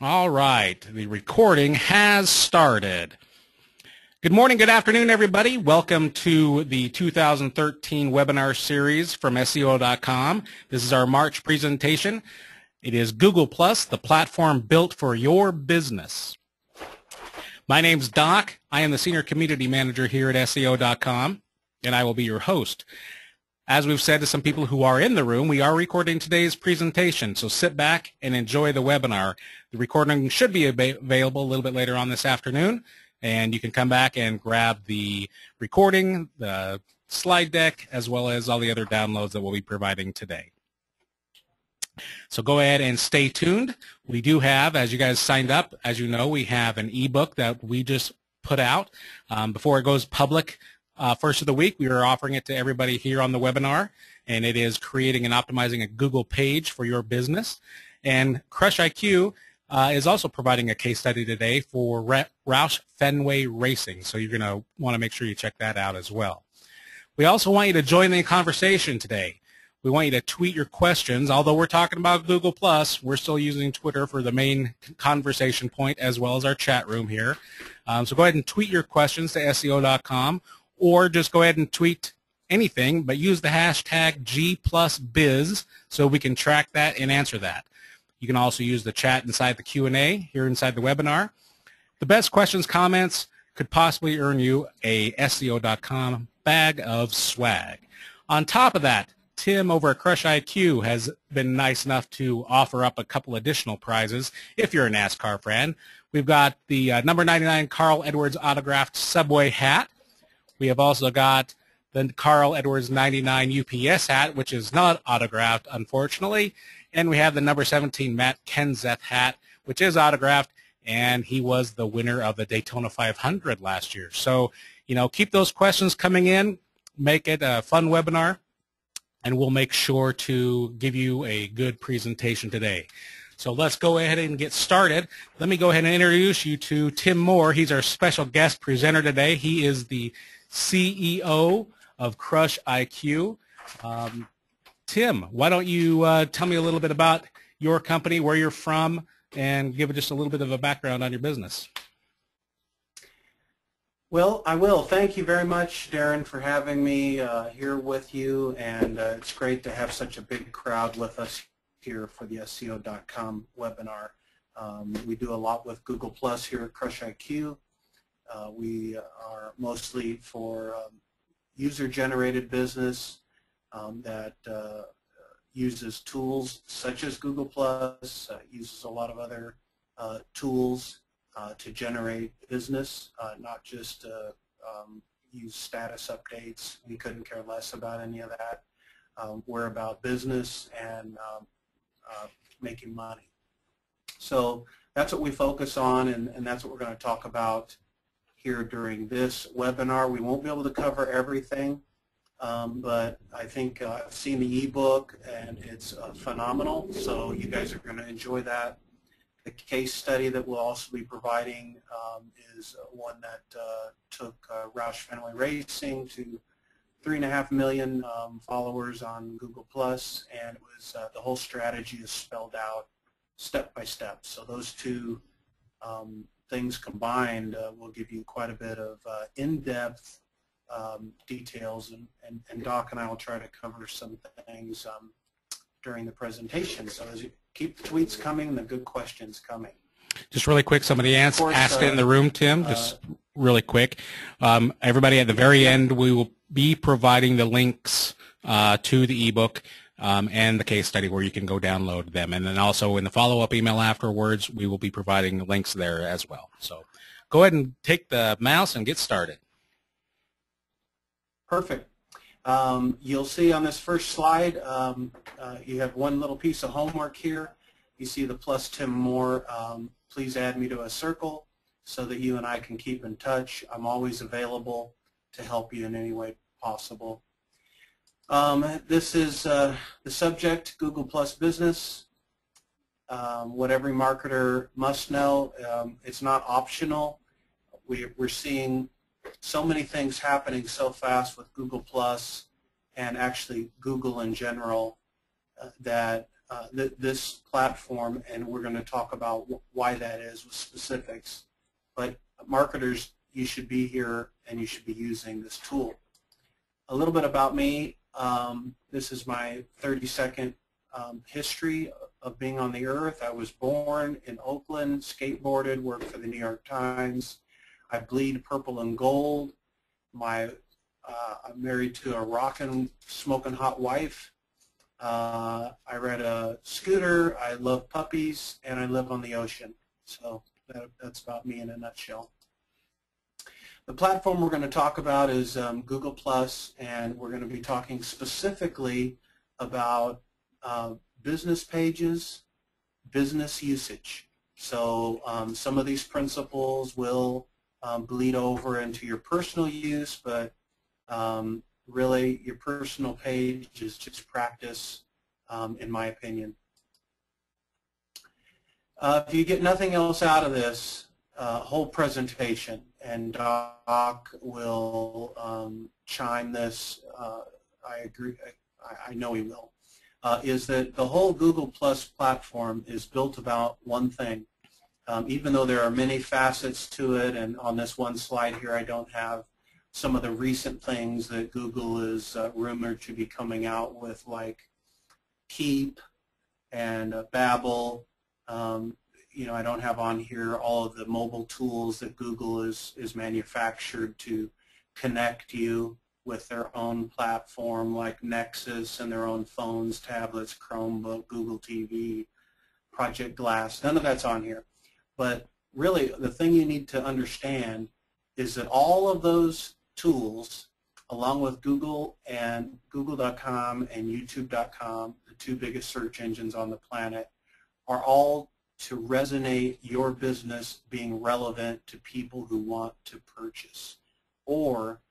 All right, the recording has started. Good morning, good afternoon, everybody. Welcome to the 2013 webinar series from SEO.com. This is our March presentation. It is Google Plus, the platform built for your business. My name's Doc. I am the Senior Community Manager here at SEO.com, and I will be your host. As we've said to some people who are in the room, we are recording today's presentation, so sit back and enjoy the webinar. The recording should be available a little bit later on this afternoon, and you can come back and grab the recording, the slide deck, as well as all the other downloads that we'll be providing today. So go ahead and stay tuned. We do have, as you guys signed up, as you know, we have an ebook that we just put out before it goes public. First of the week, we are offering it to everybody here on the webinar, and it is creating and optimizing a Google page for your business. And CrushIQ is also providing a case study today for Roush Fenway Racing, so you're going to want to make sure you check that out as well. We also want you to join the conversation today. We want you to tweet your questions. Although we're talking about Google+, we're still using Twitter for the main conversation point as well as our chat room here. So go ahead and tweet your questions to SEO.com. Or just go ahead and tweet anything, but use the hashtag G+Biz so we can track that and answer that. You can also use the chat inside the Q&A here inside the webinar. The best questions, comments could possibly earn you a SEO.com bag of swag. On top of that, Tim over at CrushIQ has been nice enough to offer up a couple additional prizes if you're a NASCAR fan. We've got the number 99 Carl Edwards autographed Subway hat. We have also got the Carl Edwards 99 UPS hat, which is not autographed, unfortunately. And we have the number 17 Matt Kenseth hat, which is autographed, and he was the winner of the Daytona 500 last year. So, you know, keep those questions coming in. Make it a fun webinar, and we'll make sure to give you a good presentation today. So let's go ahead and get started. Let me go ahead and introduce you to Tim Moore. He's our special guest presenter today. He is the CEO of CrushIQ. Tim, why don't you tell me a little bit about your company, where you're from, and give just a little bit of a background on your business. Well, I will. Thank you very much, Darren, for having me here with you, and it's great to have such a big crowd with us here for the SEO.com webinar. We do a lot with Google Plus here at CrushIQ. We are mostly for user-generated business that uses tools such as Google Plus, uses a lot of other tools to generate business, not just use status updates. We couldn't care less about any of that. We're about business and making money. So that's what we focus on, and that's what we're going to talk about here during this webinar. We won't be able to cover everything, but I think I've seen the ebook, and it's phenomenal, so you guys are going to enjoy that. The case study that we'll also be providing is one that took Roush Fenway Racing to 3.5 million followers on Google+, and it was the whole strategy is spelled out step by step. So those two things combined will give you quite a bit of in-depth details, and Doc and I will try to cover some things during the presentation. So as you keep the tweets coming, the good questions coming. Just really quick, somebody asked it in the room, Tim, just really quick. Everybody, at the very end, we will be providing the links to the ebook and the case study where you can go download them. And then also in the follow-up email afterwards, we will be providing links there as well. So go ahead and take the mouse and get started. Perfect. You'll see on this first slide, you have one little piece of homework here. You see the plus Tim Moore. Please add me to a circle so that you and I can keep in touch. I'm always available to help you in any way possible. This is the subject, Google Plus Business. What every marketer must know. It's not optional. We're seeing so many things happening so fast with Google Plus and actually Google in general that this platform, and we're going to talk about why that is with specifics. But marketers, you should be here and you should be using this tool. A little bit about me. This is my 30-second history of being on the earth. I was born in Oakland, skateboarded, worked for the New York Times. I bleed purple and gold. I'm married to a rockin', smoking hot wife. I ride a scooter. I love puppies, and I live on the ocean. So that's about me in a nutshell. The platform we're going to talk about is Google+, and we're going to be talking specifically about business pages, business usage. So some of these principles will bleed over into your personal use, but really your personal page is just practice, in my opinion. If you get nothing else out of this whole presentation, and Doc will chime this, I agree, I know he will, is that the whole Google Plus platform is built about one thing. Even though there are many facets to it, and on this one slide here I don't have some of the recent things that Google is rumored to be coming out with, like Keep and Babel. You know, I don't have on here all of the mobile tools that Google is manufactured to connect you with their own platform, like Nexus and their own phones, tablets, Chromebook, Google TV, Project Glass. None of that's on here. But really, the thing you need to understand is that all of those tools, along with Google and Google.com and YouTube.com, the two biggest search engines on the planet, are all to resonate your business being relevant to people who want to purchase or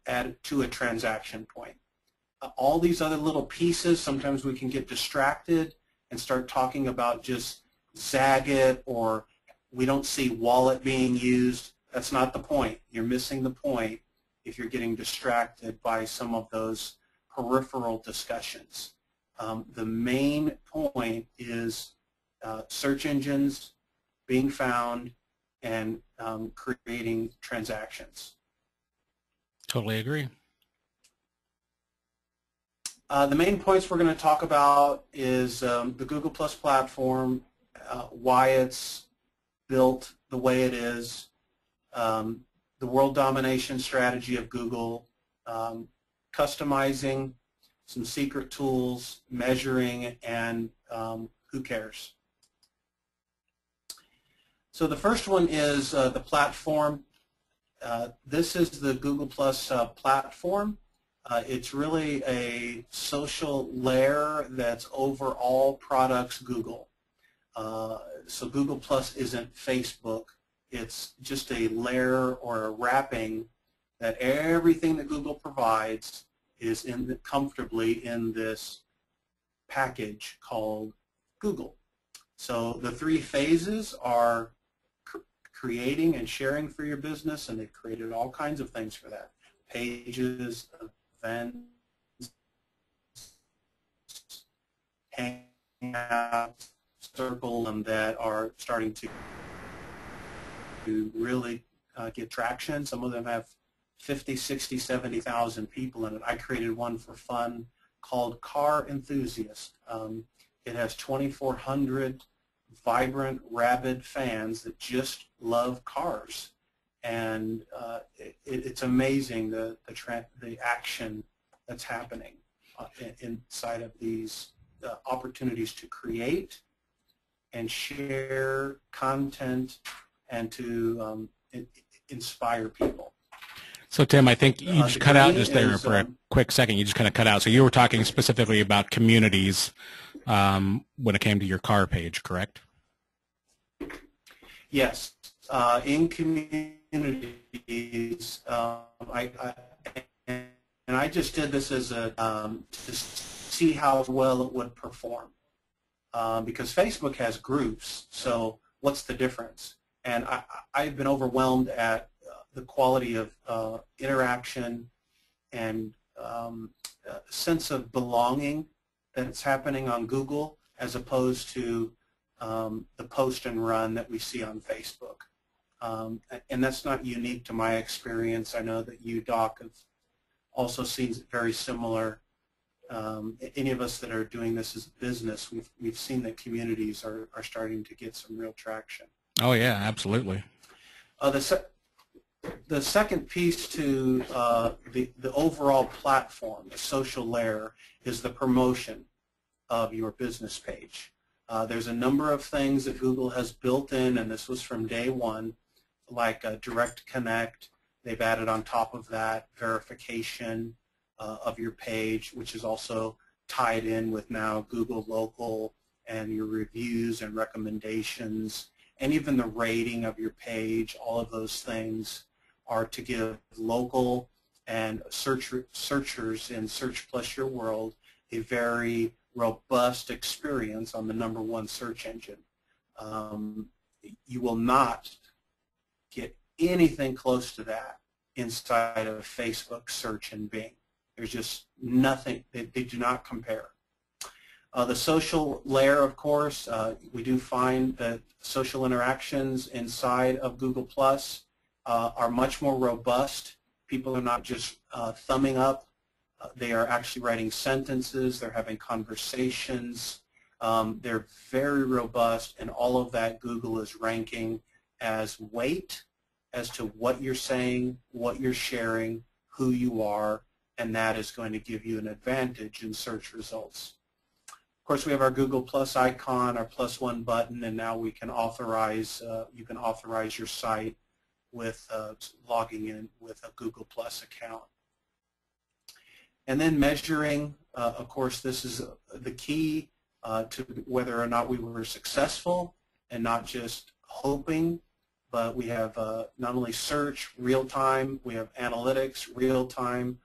add to a transaction point. All these other little pieces, sometimes we can get distracted and start talking about just Zagat, or we don't see wallet being used. That's not the point. You're missing the point if you're getting distracted by some of those peripheral discussions. The main point is search engines being found and creating transactions. Totally agree. The main points we're going to talk about is the Google Plus platform, why it's built the way it is, the World Domination Strategy of Google, customizing, some secret tools, measuring, and who cares. So the first one is the platform. This is the Google Plus platform. It's really a social layer that's over all products Google. So Google Plus isn't Facebook. It's just a layer or a wrapping that everything that Google provides is comfortably in this package called Google. So the three phases are creating and sharing for your business, and they've created all kinds of things for that. Pages, events, hangouts, circles that are starting to really get traction. Some of them have 50, 60, 70,000 people in it. I created one for fun called Car Enthusiast. It has 2,400 vibrant, rabid fans that just love cars. And it's amazing the action that's happening inside of these opportunities to create and share content and to inspire people. So Tim, I think you just cut out just there for a quick second. You just kind of cut out. So you were talking specifically about communities when it came to your car page, correct? Yes. In communities, and I just did this as a to see how well it would perform, because Facebook has groups. So what's the difference? And I've been overwhelmed at the quality of interaction and sense of belonging that's happening on Google as opposed to the post and run that we see on Facebook. And that's not unique to my experience. I know that you, Doc, have also seen very similar. Any of us that are doing this as a business, we've seen that communities are starting to get some real traction. Oh yeah, absolutely. The second piece to the overall platform, the social layer, is the promotion of your business page. There's a number of things that Google has built in, and this was from day one, like direct connect. They've added on top of that verification of your page, which is also tied in with now Google Local and your reviews and recommendations, and even the rating of your page. All of those things are to give local and searchers in Search Plus Your World a very robust experience on the #1 search engine. You will not get anything close to that inside of Facebook search and Bing. There's just nothing. They do not compare. The social layer, of course, we do find that social interactions inside of Google Plus are much more robust. People are not just thumbing up. They are actually writing sentences. They're having conversations. They're very robust, and all of that Google is ranking as weight as to what you're saying, what you're sharing, who you are, and that is going to give you an advantage in search results. Of course, we have our Google Plus icon, our +1 button, and now we can authorize, you can authorize your site with logging in with a Google Plus account. And then measuring, of course, this is the key to whether or not we were successful, and not just hoping, but we have not only search, real-time, we have analytics, real-time,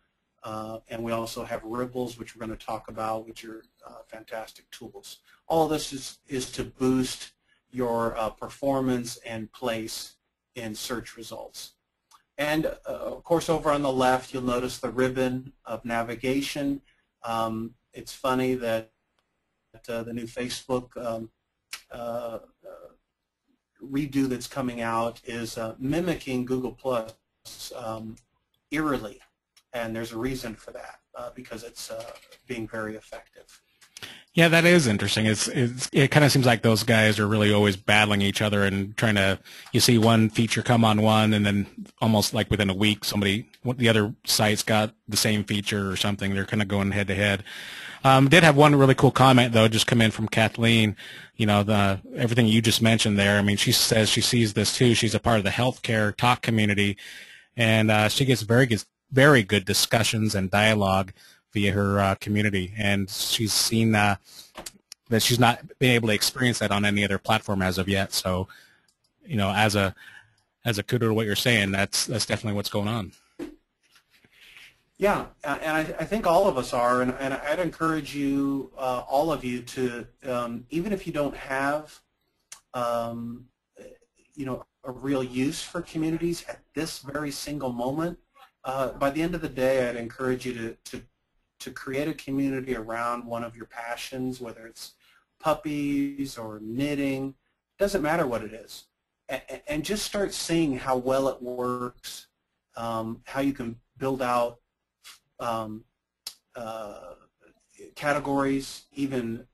and we also have ripples, which we're going to talk about, which are fantastic tools. All of this is to boost your performance and place in search results. And of course, over on the left, you'll notice the ribbon of navigation. It's funny that the new Facebook redo that's coming out is mimicking Google Plus eerily, and there's a reason for that because it's being very effective. Yeah, that is interesting. It kind of seems like those guys are really always battling each other and trying to. You see one feature come on one, and then almost like within a week, the other site's got the same feature or something. They're kind of going head to head. Did have one really cool comment though, just come in from Kathleen. You know, everything you just mentioned there. I mean, she says she sees this too. She's a part of the healthcare talk community, and she gets very good discussions and dialogue via her community, and she's seen that she's not been able to experience that on any other platform as of yet. So, you know, as a kudo to what you're saying, that's definitely what's going on. Yeah, and I think all of us are, and I'd encourage you, all of you, to even if you don't have, you know, a real use for communities at this very single moment, by the end of the day, I'd encourage you to create a community around one of your passions, whether it's puppies or knitting. Doesn't matter what it is, and just start seeing how well it works, how you can build out categories, even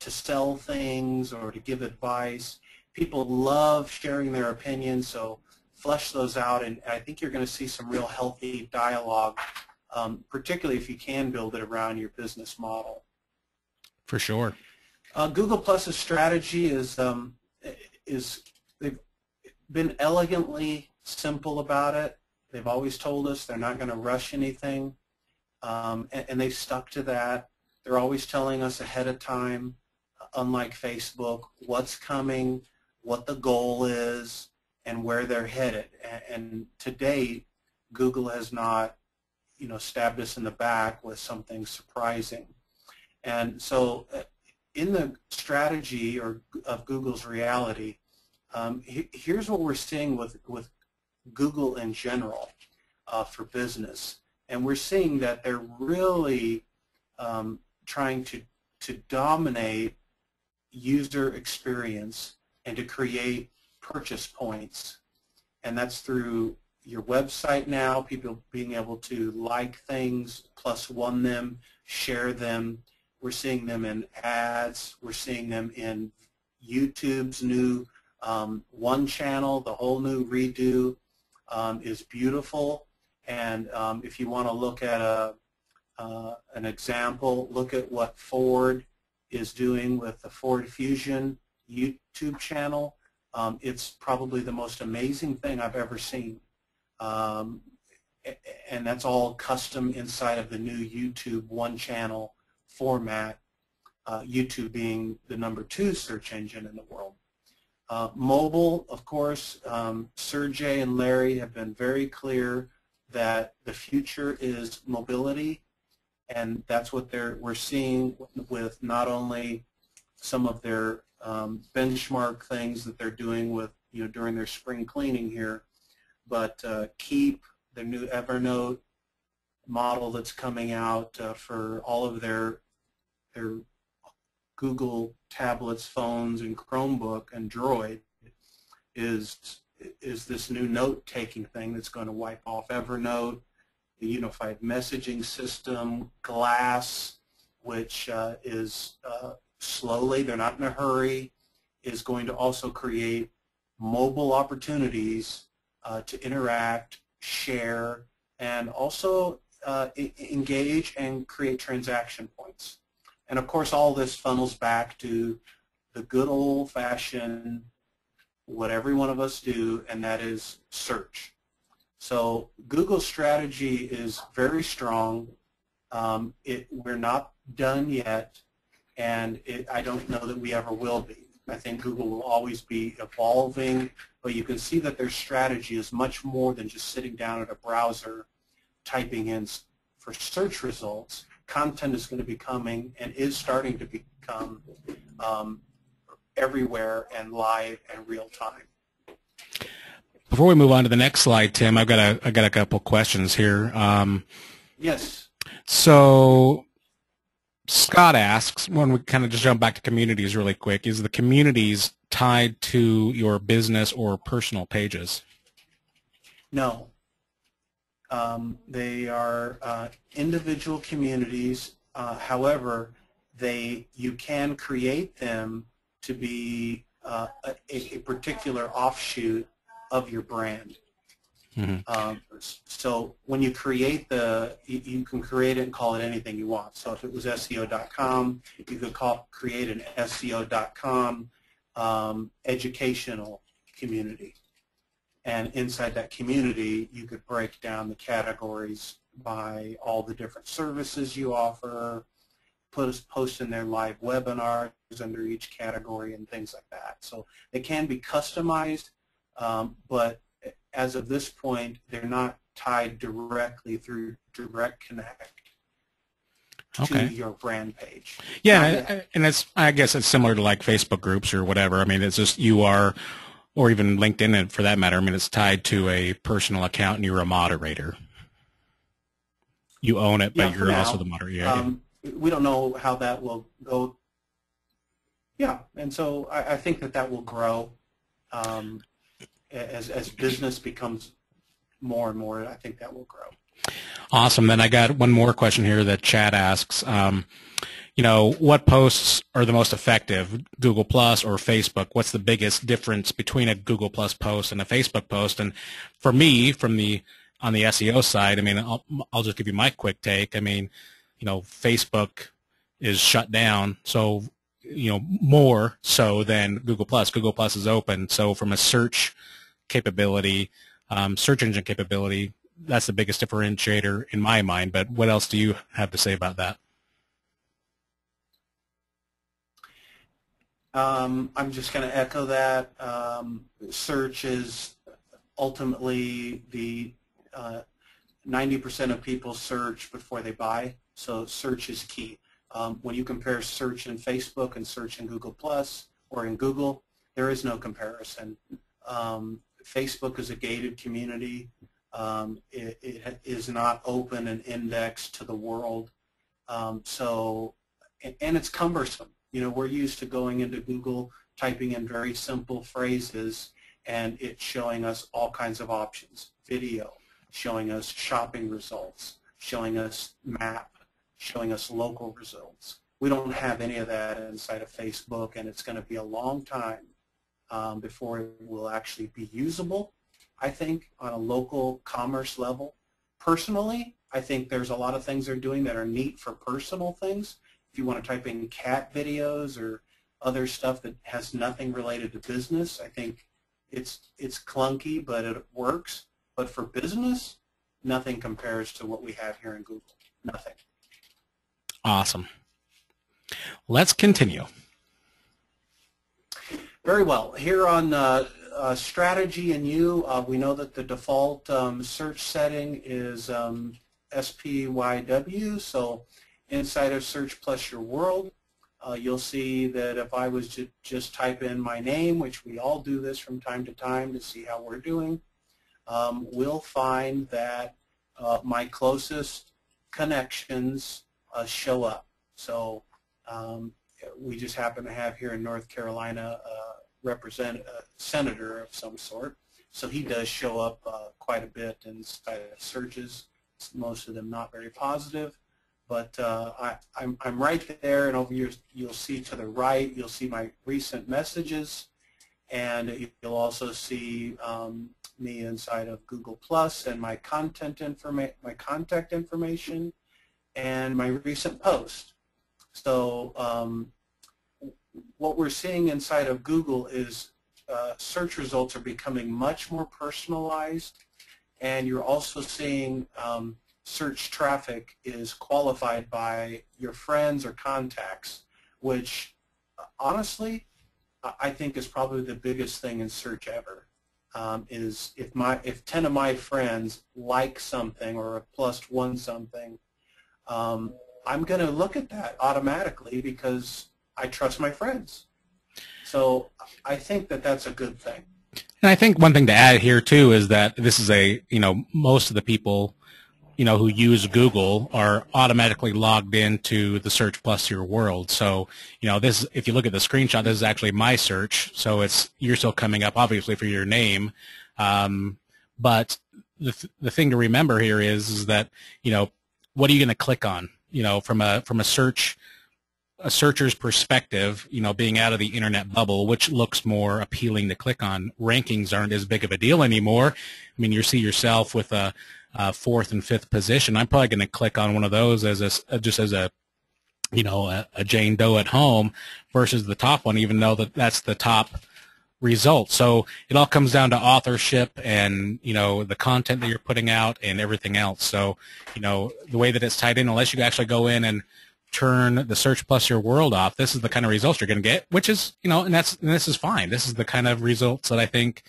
to sell things or to give advice. People love sharing their opinions, so flesh those out, and I think you're going to see some real healthy dialogue, particularly if you can build it around your business model. For sure. Google Plus's strategy is they've been elegantly simple about it. They've always told us they're not going to rush anything, and they've stuck to that. They're always telling us ahead of time, unlike Facebook, what's coming, what the goal is, and where they're headed. And to date, Google has not, you know, stabbed us in the back with something surprising. And so in the strategy of Google's reality, here's what we're seeing with Google in general for business. And we're seeing that they're really trying to dominate user experience and to create purchase points. And that's through your website now, people being able to like things, +1 them, share them. We're seeing them in ads. We're seeing them in YouTube's new One channel. The whole new redo is beautiful. And if you want to look at an example, look at what Ford is doing with the Ford Fusion YouTube channel. It's probably the most amazing thing I've ever seen. And that's all custom inside of the new YouTube One channel format, YouTube being the #2 search engine in the world. Mobile, of course, Sergey and Larry have been very clear that the future is mobility, and that's what we're seeing with not only some of their benchmark things that they're doing with, during their spring cleaning here, but Keep, the new Evernote model that's coming out for all of their Google tablets, phones, and Chromebook and Droid is this new note-taking thing that's going to wipe off Evernote, the unified messaging system, Glass, which is slowly, they're not in a hurry, is going to also create mobile opportunities to interact, share, and also engage and create transaction points. And of course, all this funnels back to the good old-fashioned, what every one of us do, and that is search. So Google's strategy is very strong. We're not done yet, and I don't know that we ever will be. I think Google will always be evolving, but you can see that their strategy is much more than just sitting down at a browser typing in for search results. Content is going to be coming and is starting to become everywhere and live and real time. Before we move on to the next slide, Tim, I've got a couple questions here. Yes. So Scott asks, when we kind of just jump back to communities really quick, is the communities tied to your business or personal pages? No. They are individual communities. However, you can create them to be a particular offshoot of your brand. Mm-hmm. So when you create you can create it and call it anything you want. So if it was SEO.com, you could create an SEO.com educational community. And inside that community, you could break down the categories by all the different services you offer, post in their live webinars under each category and things like that. So they can be customized, but as of this point, they're not tied directly through Direct Connect to your brand page. Yeah, and I guess it's similar to like Facebook groups or whatever. I mean, it's just you are, or even LinkedIn, and for that matter, I mean, it's tied to a personal account and you're a moderator. You own it, but you're also the moderator. We don't know how that will go. Yeah, and so I think that will grow as business becomes more and more. I think that will grow. Awesome. Then I got one more question here that Chad asks. What posts are the most effective, Google Plus or Facebook? What's the biggest difference between a Google Plus post and a Facebook post? And for me, on the SEO side, I mean, I'll just give you my quick take. I mean, Facebook is shut down, so more so than Google Plus. Google Plus is open, so from a search capability, search engine capability, that's the biggest differentiator in my mind. But what else do you have to say about that? I'm just going to echo that. Search is ultimately the 90% of people search before they buy, so search is key. When you compare search in Facebook and search in Google Plus or in Google, there is no comparison. Facebook is a gated community. It is not open and indexed to the world. So and it's cumbersome. You know, we're used to going into Google, typing in very simple phrases, and it's showing us all kinds of options. Video, showing us shopping results, showing us map, showing us local results. We don't have any of that inside of Facebook, and it's going to be a long time before it will actually be usable, I think, on a local commerce level. Personally, I think there's a lot of things they're doing that are neat for personal things. If you want to type in cat videos or other stuff that has nothing related to business, I think it's clunky, but it works. But for business, nothing compares to what we have here in Google. Nothing. Awesome. Let's continue. Very well. Here on strategy and you, we know that the default search setting is SPYW. So inside of Search plus Your World, you'll see that if I was to just type in my name, which we all do this from time to time to see how we're doing, we'll find that my closest connections show up. So we just happen to have here in North Carolina a senator of some sort. So he does show up quite a bit inside of searches, most of them not very positive. But I'm right there, and over here you'll see to the right, you'll see my recent messages, and you'll also see me inside of Google Plus and my contact information, and my recent post. So what we're seeing inside of Google is search results are becoming much more personalized, and you're also seeing search traffic is qualified by your friends or contacts, which honestly I think is probably the biggest thing in search ever. Is if 10 of my friends like something or have plus one something, I'm going to look at that automatically because I trust my friends. So I think that that's a good thing. And I think one thing to add here too is that this is most of the people who use Google are automatically logged into the Search plus Your World. So, this, if you look at the screenshot, this is actually my search. So you're still coming up, obviously, for your name. But the thing to remember here is that, what are you going to click on? From a searcher's perspective, being out of the internet bubble, which looks more appealing to click on, rankings aren't as big of a deal anymore. I mean, you see yourself with a fourth and fifth position. I'm probably going to click on one of those as a Jane Doe at home versus the top one, even though that's the top result. So it all comes down to authorship and the content that you're putting out and everything else. So the way that it's tied in, unless you actually go in and turn the Search plus Your World off, this is the kind of results you're going to get, which is and this is fine. This is the kind of results that I think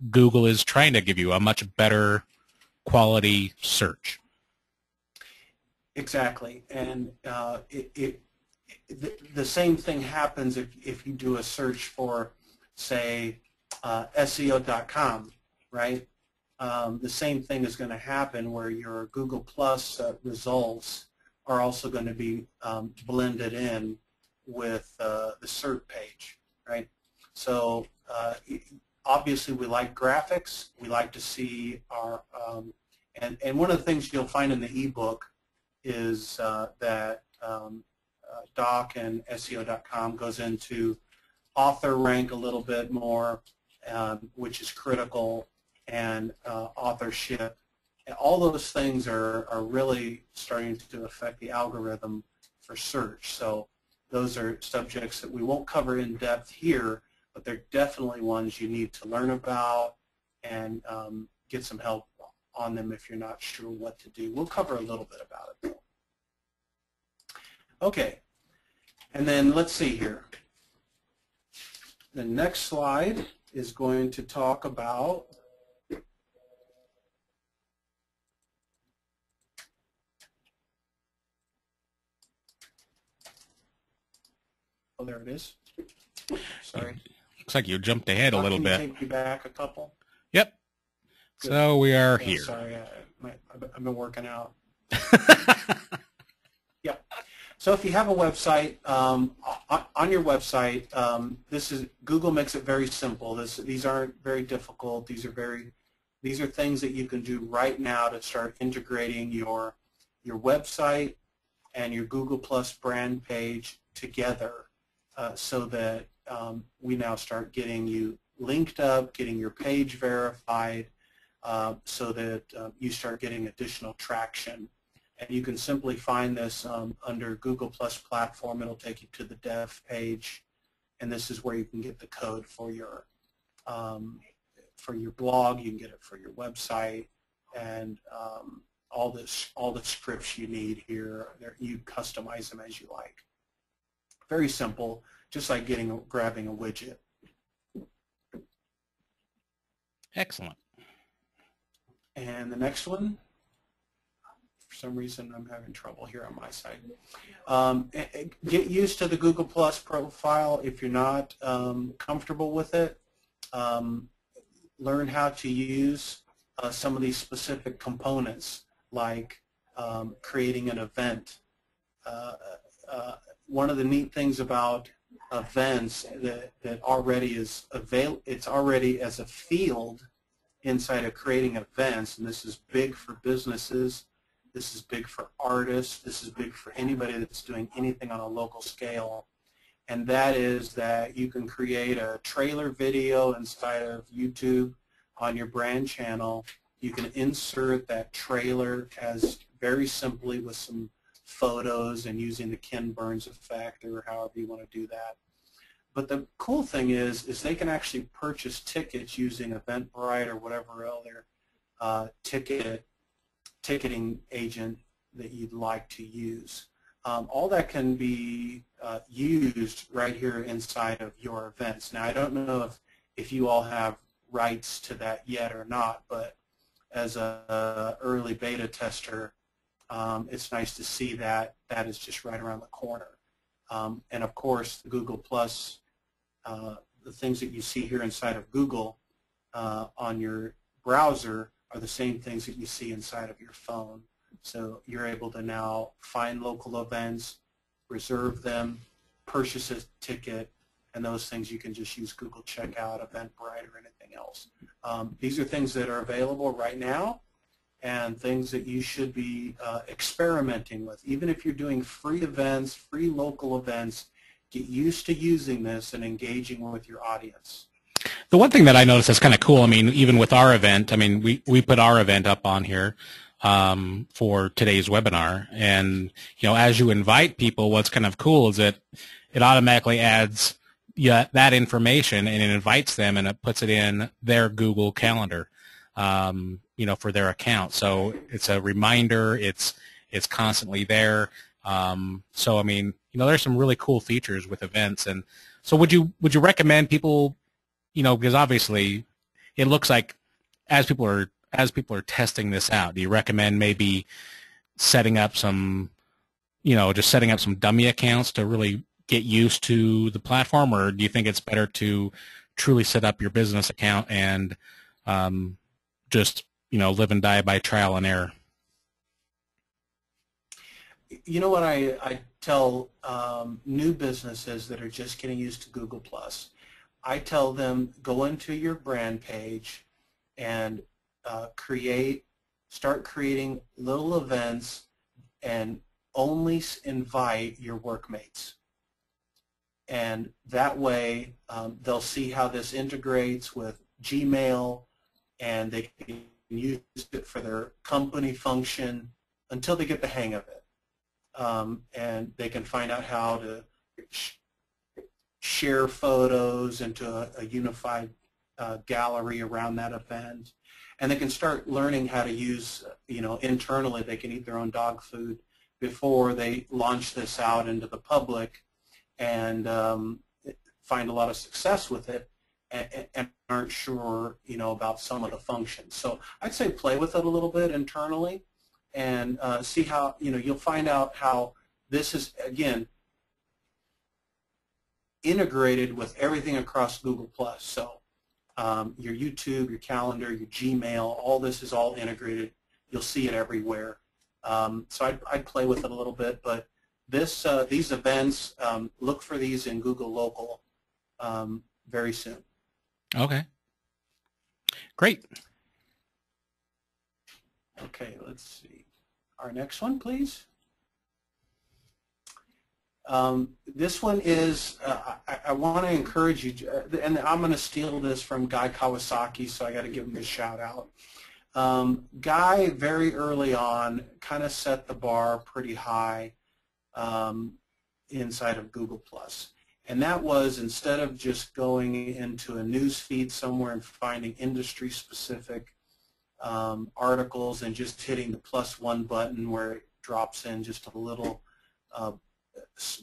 Google is trying to give you, a much better quality search. Exactly, and the same thing happens if you do a search for, say, SEO.com, right? The same thing is going to happen where your Google Plus results are also going to be blended in with the search page, right? So obviously we like graphics. We like to see our, and one of the things you'll find in the ebook is that Doc and SEO.com goes into author rank a little bit more, which is critical, and authorship. And all those things are really starting to affect the algorithm for search. So those are subjects that we won't cover in depth here, but they're definitely ones you need to learn about and get some help on them if you're not sure what to do. We'll cover a little bit about it though. Okay, and then let's see here. The next slide is going to talk about oh, there it is. Sorry. Looks like you jumped ahead a little bit. Can you take me back a couple? Yep. Good. So we are here. Sorry, I've been working out. Yep. So if you have a website, on your website, Google makes it very simple. These aren't very difficult. These are things that you can do right now to start integrating your website and your Google Plus brand page together, so that we now start getting you linked up, getting your page verified, so that you start getting additional traction. And you can simply find this under Google Plus Platform. It'll take you to the dev page, and this is where you can get the code for your blog. You can get it for your website, and all the scripts you need here. You customize them as you like. Very simple, just like grabbing a widget. Excellent. And the next one. For some reason, I'm having trouble here on my side. Get used to the Google Plus profile if you're not comfortable with it. Learn how to use some of these specific components, like creating an event. One of the neat things about events that already is available, it's already as a field inside of creating events, and this is big for businesses. This is big for artists. This is big for anybody that's doing anything on a local scale. And that is that you can create a trailer video inside of YouTube on your brand channel. You can insert that trailer as very simply with some photos and using the Ken Burns effect or however you want to do that. But the cool thing is they can actually purchase tickets using Eventbrite or whatever other ticketing agent that you'd like to use. All that can be used right here inside of your events. Now, I don't know if you all have rights to that yet or not, but as an early beta tester, it's nice to see that is just right around the corner. And of course, the Google Plus, the things that you see here inside of Google on your browser are the same things that you see inside of your phone. So you're able to now find local events, reserve them, purchase a ticket, and those things you can just use Google Checkout, Eventbrite, or anything else. These are things that are available right now and things that you should be experimenting with. Even if you're doing free events, free local events, get used to using this and engaging with your audience. The one thing that I noticed that's kind of cool, I mean, even with our event, I mean, we put our event up on here for today's webinar. And, you know, as you invite people, what's kind of cool is that it automatically adds that information and it invites them and it puts it in their Google Calendar, you know, for their account. So it's a reminder. It's constantly there. So, I mean, you know, there's some really cool features with events. And so would you recommend people, you know, because obviously it looks like as people are testing this out, do you recommend maybe setting up some, you know, just setting up some dummy accounts to really get used to the platform, or do you think it's better to truly set up your business account and just, you know, live and die by trial and error? You know what I tell new businesses that are just getting used to Google Plus? I tell them, go into your brand page and start creating little events and only invite your workmates. And that way they'll see how this integrates with Gmail, and they can use it for their company function until they get the hang of it. And they can find out how to share photos into a unified gallery around that event. And they can start learning how to use, you know, internally they can eat their own dog food before they launch this out into the public and find a lot of success with it and aren't sure, you know, about some of the functions. So I'd say play with it a little bit internally and see how, you know, you'll find out how this is, again, integrated with everything across Google+. So your YouTube, your calendar, your Gmail, all this is all integrated. You'll see it everywhere. So I'd play with it a little bit, but these events, look for these in Google Local very soon. Okay. Great. Okay, let's see. Our next one, please. This one is, I want to encourage you, and I'm going to steal this from Guy Kawasaki, so I got to give him a shout out. Guy, very early on, kind of set the bar pretty high inside of Google+. And that was, instead of just going into a news feed somewhere and finding industry-specific articles and just hitting the +1 button where it drops in just a little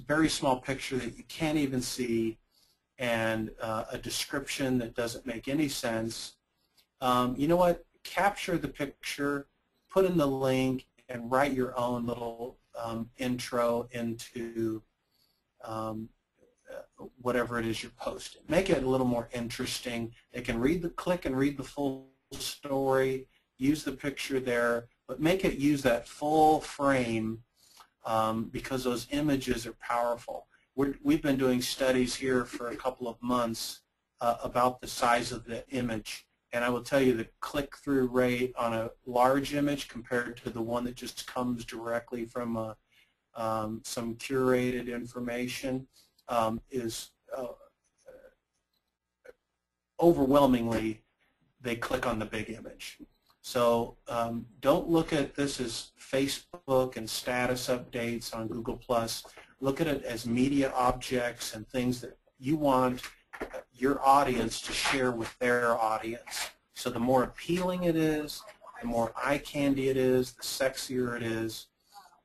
very small picture that you can't even see and a description that doesn't make any sense, you know what? Capture the picture, put in the link, and write your own little intro into whatever it is you're posting. Make it a little more interesting. They can click and read the full story, use the picture there, but make it use that full frame because those images are powerful. We've been doing studies here for a couple of months about the size of the image, and I will tell you the click-through rate on a large image compared to the one that just comes directly from some curated information is overwhelmingly they click on the big image. So don't look at this as Facebook and status updates on Google+. Look at it as media objects and things that you want your audience to share with their audience. So the more appealing it is, the more eye candy it is, the sexier it is,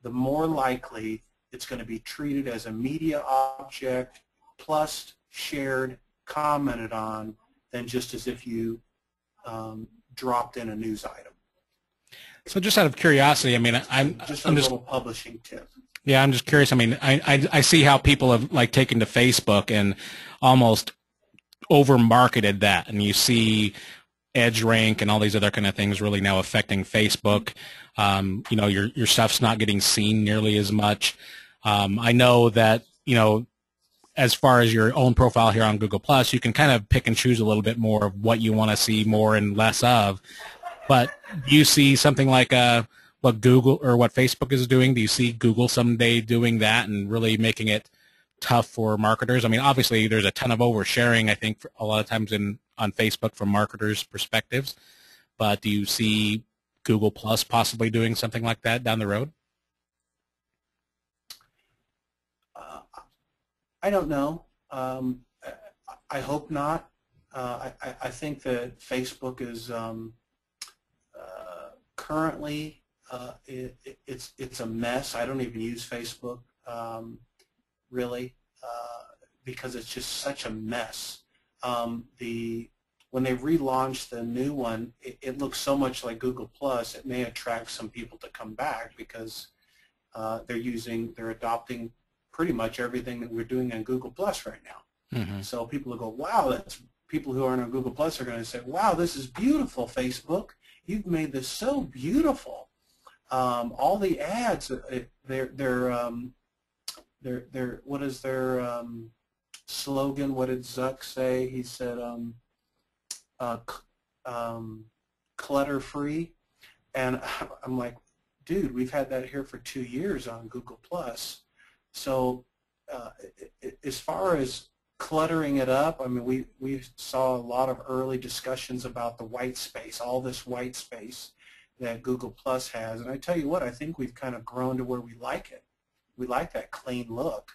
the more likely it's going to be treated as a media object plus shared, commented on, than just as if you dropped in a news item. So just out of curiosity, I mean, I'm just a little publishing tip. Yeah, I'm just curious. I mean, I see how people have like taken to Facebook and almost over marketed that, and you see EdgeRank and all these other kind of things really now affecting Facebook. You know, your stuff's not getting seen nearly as much. I know that, you know, as far as your own profile here on Google+, you can kind of pick and choose a little bit more of what you want to see more and less of. But do you see something like what Google or what Facebook is doing? Do you see Google someday doing that and really making it tough for marketers? I mean, obviously there's a ton of oversharing, I think, a lot of times on Facebook from marketers' perspectives. But do you see Google+ possibly doing something like that down the road? I don't know. I hope not. I think that Facebook is currently it's a mess. I don't even use Facebook really because it's just such a mess. When they relaunched the new one, it looks so much like Google+. It may attract some people to come back because they're adopting pretty much everything that we're doing on Google+ right now. Mm-hmm. So people will go, wow, people who aren't on Google+ are going to say, wow, this is beautiful, Facebook. You've made this so beautiful. All the ads, what is their slogan? What did Zuck say? He said, clutter-free. And I'm like, dude, we've had that here for 2 years on Google+. So as far as cluttering it up, I mean, we saw a lot of early discussions about the white space, all this white space that Google+ has. And I tell you what, I think we've kind of grown to where we like it. We like that clean look.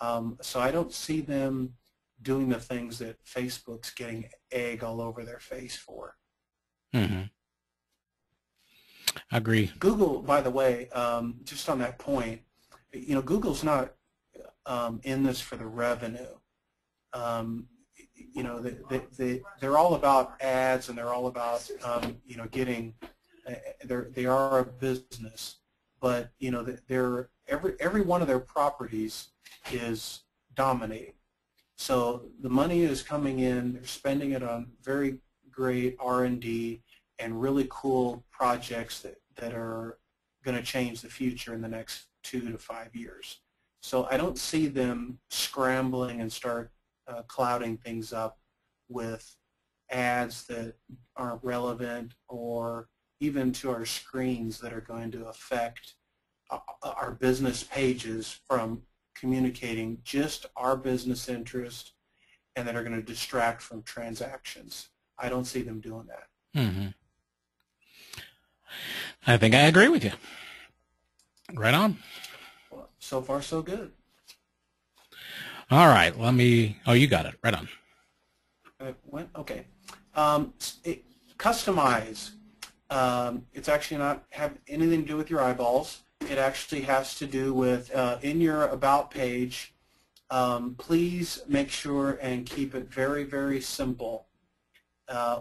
So I don't see them doing the things that Facebook's getting egg all over their face for. Mm-hmm. I agree. Google, by the way, just on that point, you know, Google's not in this for the revenue. You know, they're all about ads, and they're all about you know, getting. They are a business, but you know, every one of their properties is dominating. So the money is coming in. They're spending it on very great R&D and really cool projects that are going to change the future in the next 2 to 5 years. So I don't see them scrambling and start clouding things up with ads that aren't relevant or even to our screens that are going to affect our business pages from communicating just our business interest and that are going to distract from transactions. I don't see them doing that. Mm-hmm. I think I agree with you. Right on. Well, so far, so good. All right. Let me. Oh, you got it. Right on. Okay. Customize. It's actually not have anything to do with your eyeballs. It actually has to do with in your About page. Please make sure and keep it very, very simple.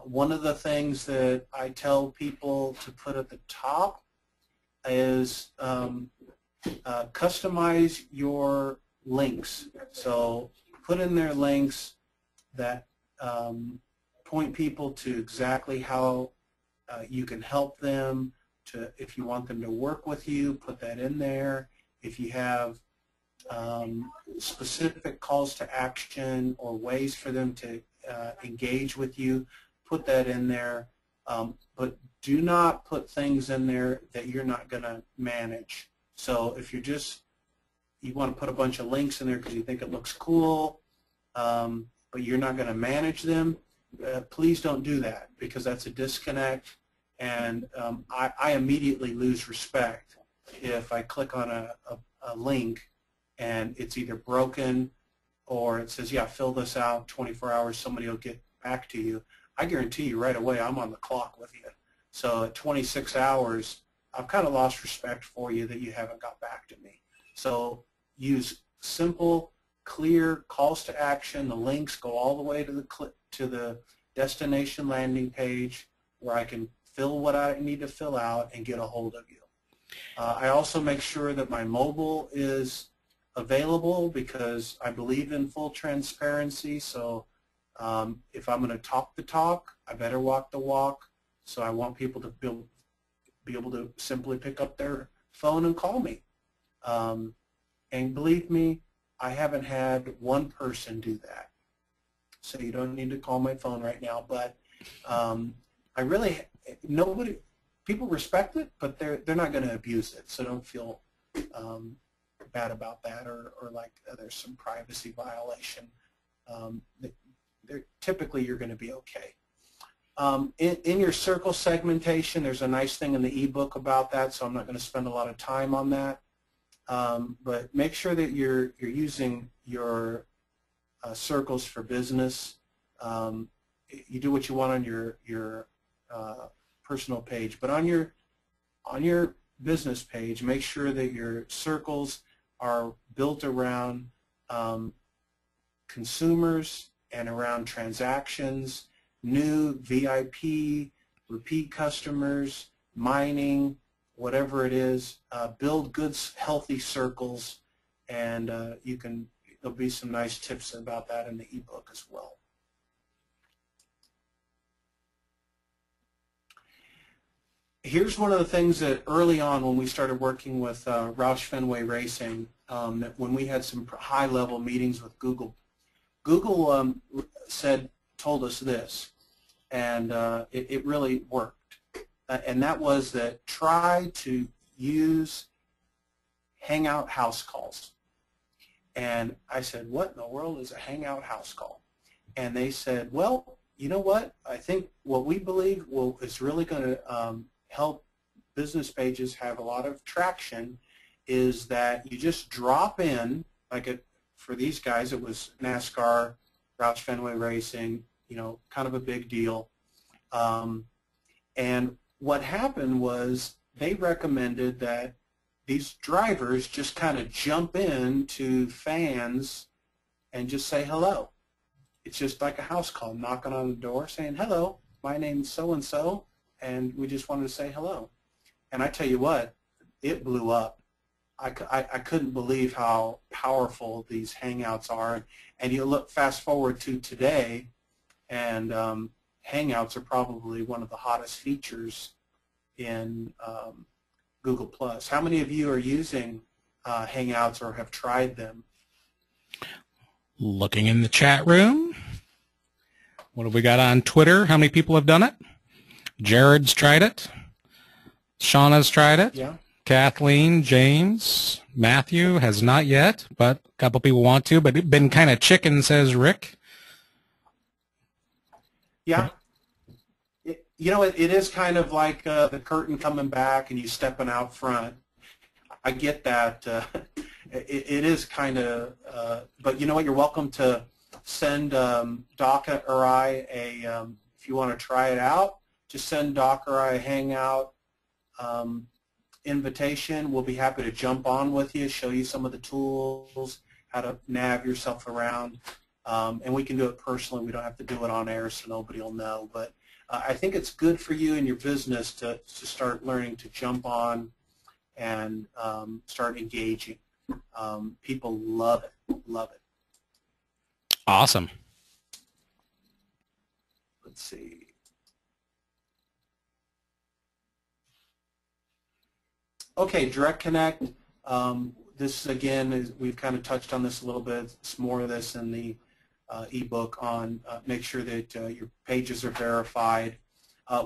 One of the things that I tell people to put at the top is customize your links. So put in there links that point people to exactly how you can help them. If you want them to work with you, put that in there. If you have specific calls to action or ways for them to engage with you, put that in there. But do not put things in there that you're not going to manage. So if you want to put a bunch of links in there because you think it looks cool, but you're not going to manage them, please don't do that, because that's a disconnect, and I immediately lose respect if I click on a link and it's either broken or it says, yeah, fill this out, 24 hours, somebody will get back to you. I guarantee you right away I'm on the clock with you. So at 26 hours, I've kind of lost respect for you that you haven't got back to me. So use simple, clear calls to action. The links go all the way to the destination landing page where I can fill what I need to fill out and get a hold of you. I also make sure that my mobile is available because I believe in full transparency. So if I'm going to talk the talk, I better walk the walk. So I want people to be able to simply pick up their phone and call me. And believe me, I haven't had one person do that. So you don't need to call my phone right now. But people respect it, but they're not going to abuse it. So don't feel bad about that or like there's some privacy violation. Typically you're going to be okay. In your circle segmentation, there's a nice thing in the ebook about that, so I'm not going to spend a lot of time on that. But make sure that you're using your circles for business. You do what you want on your personal page, but on your business page, make sure that your circles are built around consumers and around transactions, new, VIP, repeat customers, mining, whatever it is. Build good, healthy circles, and there'll be some nice tips about that in the ebook as well. Here's one of the things that early on when we started working with Roush Fenway Racing, that when we had some high-level meetings with Google told us this, and it really worked. And that was that try to use Hangout house calls. And I said, what in the world is a Hangout house call? And they said, well, you know what? I think what we believe is really going to help business pages have a lot of traction is that you just drop in, for these guys it was NASCAR, Roush Fenway Racing, kind of a big deal. And what happened was they recommended that these drivers just kind of jump in to fans and just say hello. It's just like a house call, knocking on the door saying, hello, my name's so-and-so, and we just wanted to say hello. And I tell you what, it blew up. I couldn't believe how powerful these Hangouts are. And you look fast forward to today, and Hangouts are probably one of the hottest features in Google+. How many of you are using Hangouts or have tried them. Looking in the chat room. What have we got on Twitter? How many people have done it? Jared's tried it. Shauna's tried it. Yeah. Kathleen, James, Matthew has not yet, but a couple people want to, but it's been kind of chicken, says Rick. Yeah. You know, it is kind of like the curtain coming back and you stepping out front. I get that. It is kind of, but you know what? You're welcome to send Doc or I if you want to try it out, just send Doc or I a Hangout invitation. We'll be happy to jump on with you, show you some of the tools, how to nav yourself around, and we can do it personally. We don't have to do it on air so nobody will know. But I think it's good for you and your business to start learning to jump on and start engaging. People love it, love it. Awesome. Let's see. Okay, Direct Connect. This again is, we've kind of touched on this a little bit. It's more of this in the ebook on make sure that your pages are verified.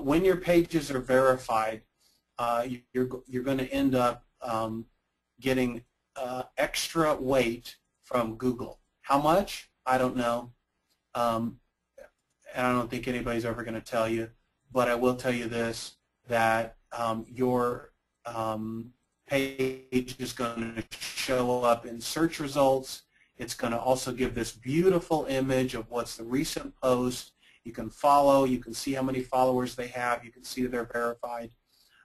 When your pages are verified, you're going to end up getting extra weight from Google. How much? I don't know. And I don't think anybody's ever going to tell you. But I will tell you this, that your page is going to show up in search results. It's going to also give this beautiful image of what's the recent post. You can follow. You can see how many followers they have. You can see that they're verified.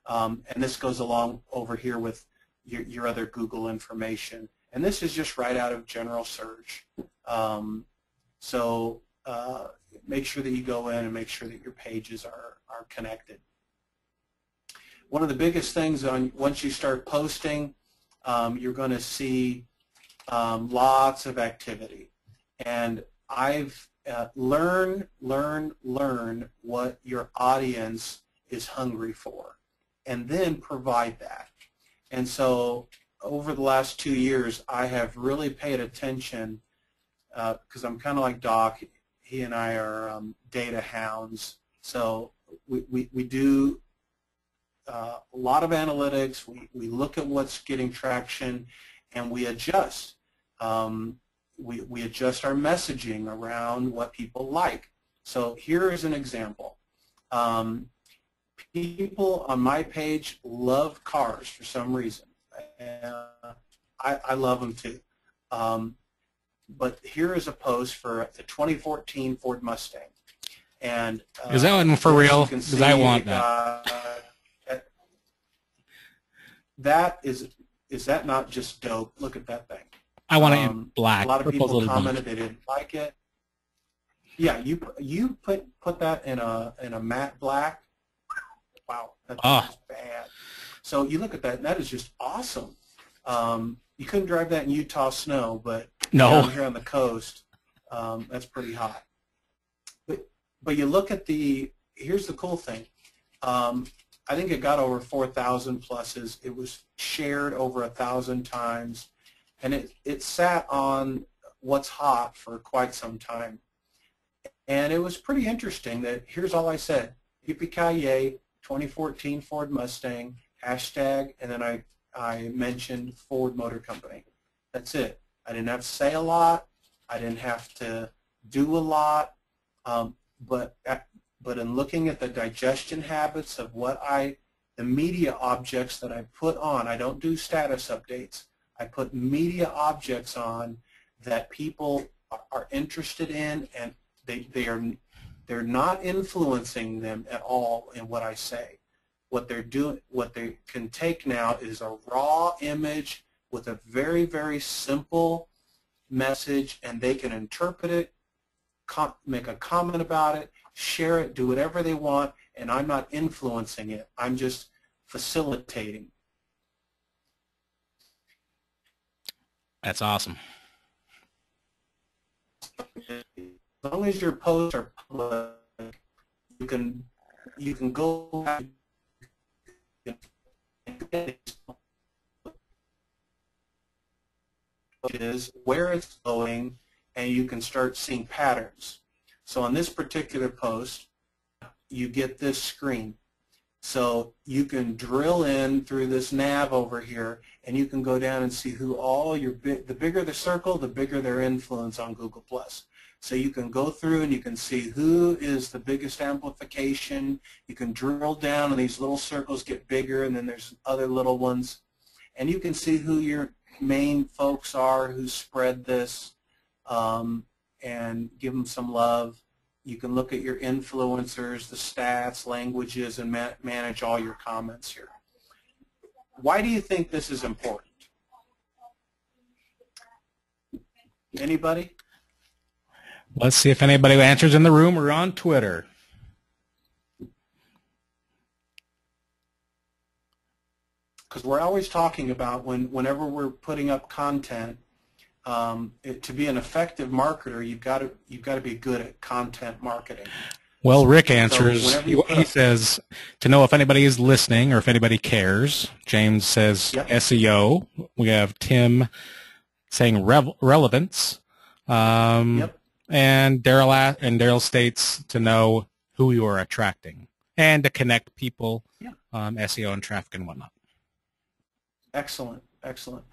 And this goes along over here with your other Google information. And this is just right out of general search. So make sure that you go in and make sure that your pages are connected. One of the biggest things once you start posting, you're going to see lots of activity. And I've learn what your audience is hungry for, and then provide that. And so over the last 2 years, I have really paid attention because I'm kind of like Doc. He and I are data hounds. So we do a lot of analytics. We look at what's getting traction, and we adjust. We adjust our messaging around what people like. So here is an example. People on my page love cars for some reason. I love them too. But here is a post for the 2014 Ford Mustang. And is that one for real? Because I want that. Is that not just dope? Look at that thing. I want it in black. A lot of people commented black. they didn't like it. Yeah, you put that in a matte black. Wow, that's bad. So you look at that, and that is just awesome. You couldn't drive that in Utah snow, but no. Down here on the coast, that's pretty hot. But you look at here's the cool thing. I think it got over 4,000 pluses. It was shared over 1,000 times, and it sat on what's hot for quite some time. And it was pretty interesting that here's all I said: yippee-ki-yay, 2014 Ford Mustang, hashtag, and then I mentioned Ford Motor Company. That's it. I didn't have to say a lot. I didn't have to do a lot. But in looking at the digestion habits of the media objects that I put on, I don't do status updates. I put media objects on that people are interested in, and they're not influencing them at all in what I say. What they're doing, what they can take now is a raw image with a very, very simple message, and they can interpret it, make a comment about it, share it, do whatever they want, and I'm not influencing it. I'm just facilitating. That's awesome. As long as your posts are public, you can go back. is, where it's going, and you can start seeing patterns. So on this particular post, you get this screen. So you can drill in through this nav over here, and you can go down and see who all your, the bigger the circle, the bigger their influence on Google+. So you can go through and you can see who is the biggest amplification. You can drill down and these little circles get bigger, and then there's other little ones. And you can see who your main folks are who spread this, and give them some love. You can look at your influencers, the stats, languages, and manage all your comments here. Why do you think this is important? Anybody? Let's see if anybody answers in the room or on Twitter. Because we're always talking about whenever we're putting up content, to be an effective marketer, you've got to be good at content marketing. Well, Rick answers. He says to know if anybody is listening or if anybody cares. James says yep. SEO. We have Tim saying relevance. Yep. And Daryl states to know who you are attracting and to connect people, yeah. SEO and traffic and whatnot. Excellent, excellent.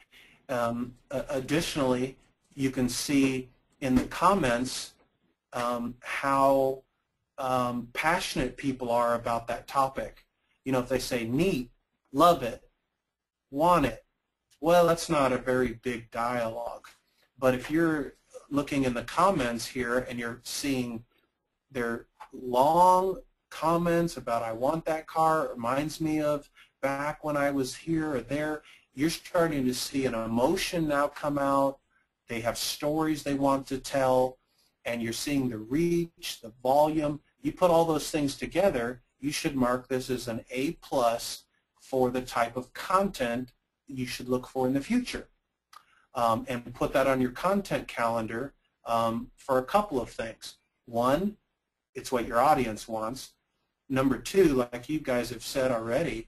Additionally, you can see in the comments how passionate people are about that topic. You know, if they say neat, love it, want it, well, that's not a very big dialogue. But if you're looking in the comments here and you're seeing their long comments about I want that car, it reminds me of back when I was here or there, you're starting to see an emotion now come out. They have stories they want to tell, and you're seeing the reach, the volume. You put all those things together, you should mark this as an A+ for the type of content you should look for in the future. And put that on your content calendar for a couple of things. One, it's what your audience wants. Number two, like you guys have said already,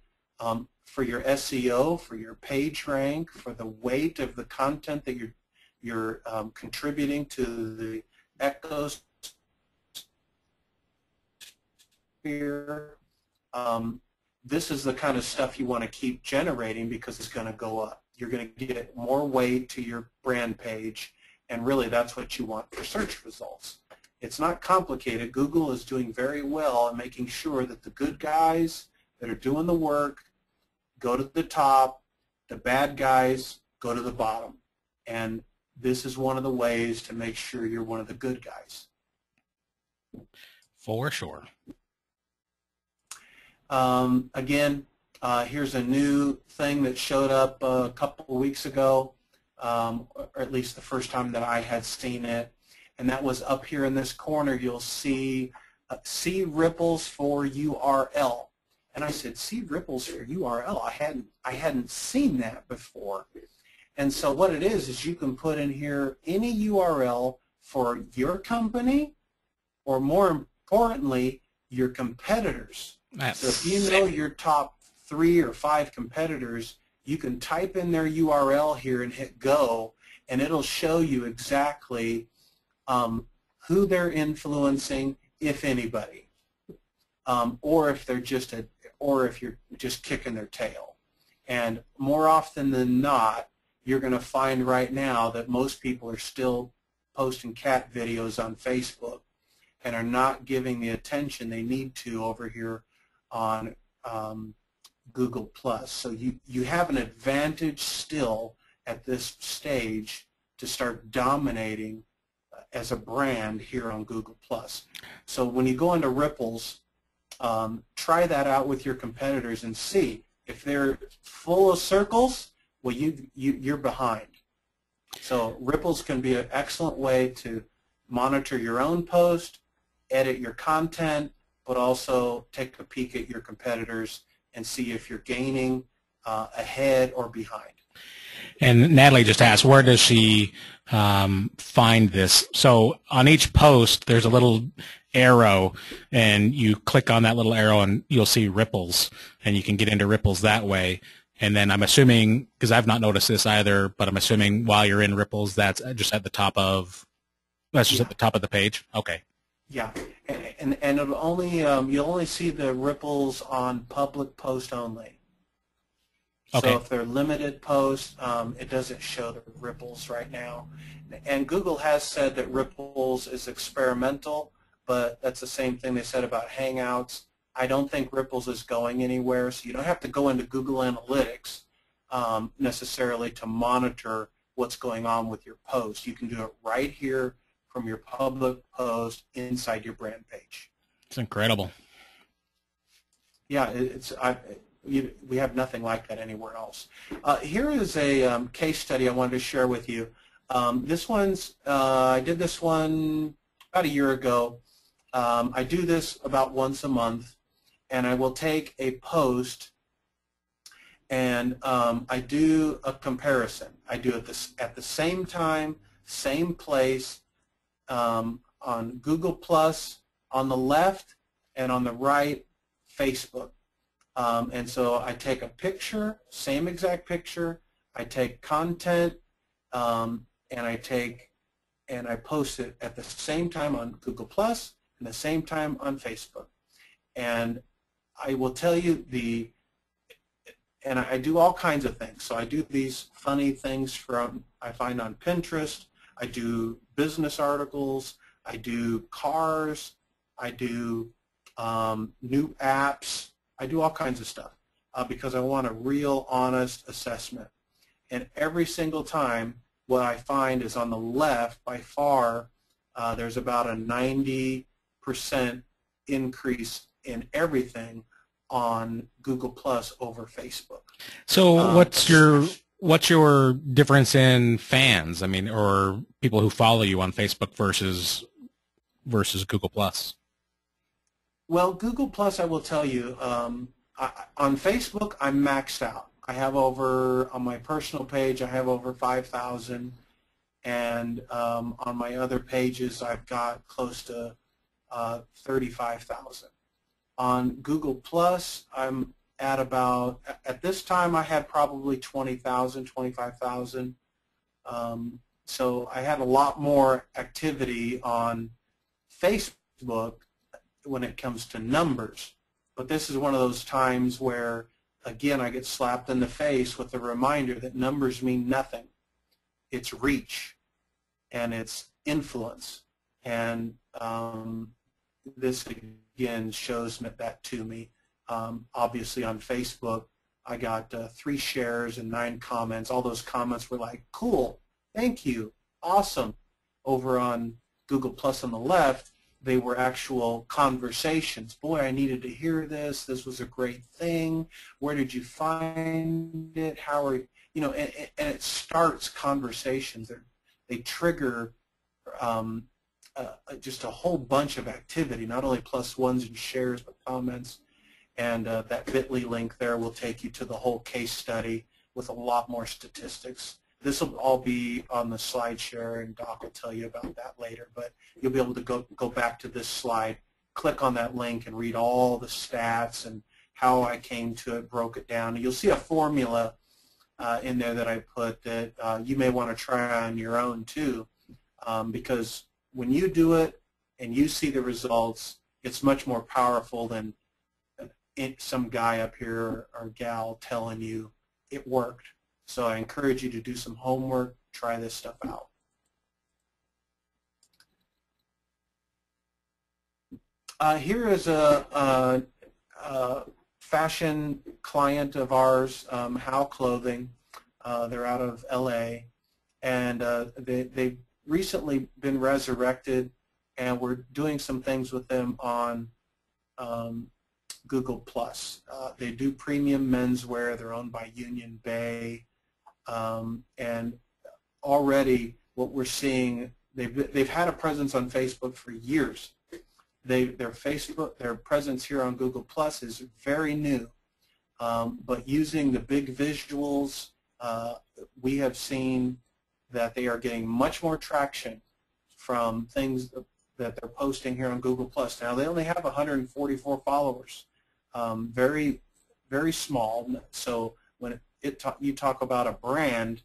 for your SEO, for your page rank, for the weight of the content that you're contributing to the ecosphere, this is the kind of stuff you want to keep generating because it's going to go up. You're going to get more weight to your brand page, and really that's what you want for search results. It's not complicated. Google is doing very well in making sure that the good guys that are doing the work go to the top, the bad guys go to the bottom. And this is one of the ways to make sure you're one of the good guys. For sure. Again, here's a new thing that showed up a couple of weeks ago, or at least the first time that I had seen it. And that was up here in this corner. You'll see ripples for URL. And I said, see ripples for URL. I hadn't seen that before. And so what it is you can put in here any URL for your company, or more importantly, your competitors. So if you know your top 3 or 5 competitors, you can type in their URL here and hit go, and it'll show you exactly who they're influencing, if anybody, or if you're just kicking their tail. And more often than not, you're going to find right now that most people are still posting cat videos on Facebook and are not giving the attention they need to over here on Google+. So you have an advantage still at this stage to start dominating as a brand here on Google+. So when you go into ripples, try that out with your competitors and see if they're full of circles. Well, you're behind. So ripples can be an excellent way to monitor your own post, edit your content, but also take a peek at your competitors and see if you're gaining ahead or behind. And Natalie just asked, where does she find this? So on each post, there's a little arrow, and you click on that little arrow, and you'll see ripples, and you can get into ripples that way. And then I'm assuming, because I've not noticed this either, but I'm assuming while you're in ripples, that's just at the top of at the top of the page. Okay. Yeah, and it'll only you'll only see the ripples on public post only. Okay. So if they're limited posts, it doesn't show the ripples right now. And Google has said that ripples is experimental, but that's the same thing they said about Hangouts. I don't think ripples is going anywhere, so you don't have to go into Google Analytics necessarily to monitor what's going on with your post. You can do it right here from your public post inside your brand page. It's incredible. Yeah, we have nothing like that anywhere else. Here is a case study I wanted to share with you. This one's, I did this one about a year ago. I do this about once a month, and I will take a post and I do a comparison. I do it at the same time, same place, on Google Plus on the left, and on the right, Facebook. And so I take a picture, same exact picture, I take content, and I post it at the same time on Google Plus and the same time on Facebook. And I will tell you and I do all kinds of things. So I do these funny things I find on Pinterest. I do business articles. I do cars. I do new apps. I do all kinds of stuff because I want a real, honest assessment. And every single time, what I find is on the left, by far, there's about a 90% increase in everything on Google Plus over Facebook. So what's your difference in fans? I mean, or people who follow you on Facebook versus Google Plus? Well, Google Plus, I will tell you, on Facebook, I'm maxed out. I have on my personal page, I have over 5,000, and on my other pages, I've got close to 35,000. On Google Plus, I'm at this time, I had probably 20,000, 25,000. So I had a lot more activity on Facebook when it comes to numbers. But this is one of those times where, again, I get slapped in the face with the reminder that numbers mean nothing. It's reach, and it's influence. And this, again, shows that to me. Obviously, on Facebook, I got 3 shares and 9 comments. All those comments were like, cool, thank you, awesome. Over on Google Plus on the left, they were actual conversations. Boy, I needed to hear this. This was a great thing. Where did you find it? How are you know? And it starts conversations. They trigger just a whole bunch of activity. Not only plus ones and shares, but comments. And that bit.ly link there will take you to the whole case study with a lot more statistics. This will all be on the slide share, and Doc will tell you about that later. But you'll be able to go back to this slide, click on that link, and read all the stats and how I came to it, broke it down. And you'll see a formula in there that I put that you may want to try on your own too, because when you do it and you see the results, it's much more powerful than some guy up here or gal telling you it worked. So I encourage you to do some homework, try this stuff out. Here is a fashion client of ours, How Clothing. They're out of LA, and they've recently been resurrected, and we're doing some things with them on Google Plus. They do premium menswear. They're owned by Union Bay. And already what we're seeing, they've had a presence on Facebook for years. Their presence here on Google Plus is very new, but using the big visuals, we have seen that they are getting much more traction from things that they're posting here on Google Plus. Now they only have 144 followers, very, very small. So you talk about a brand.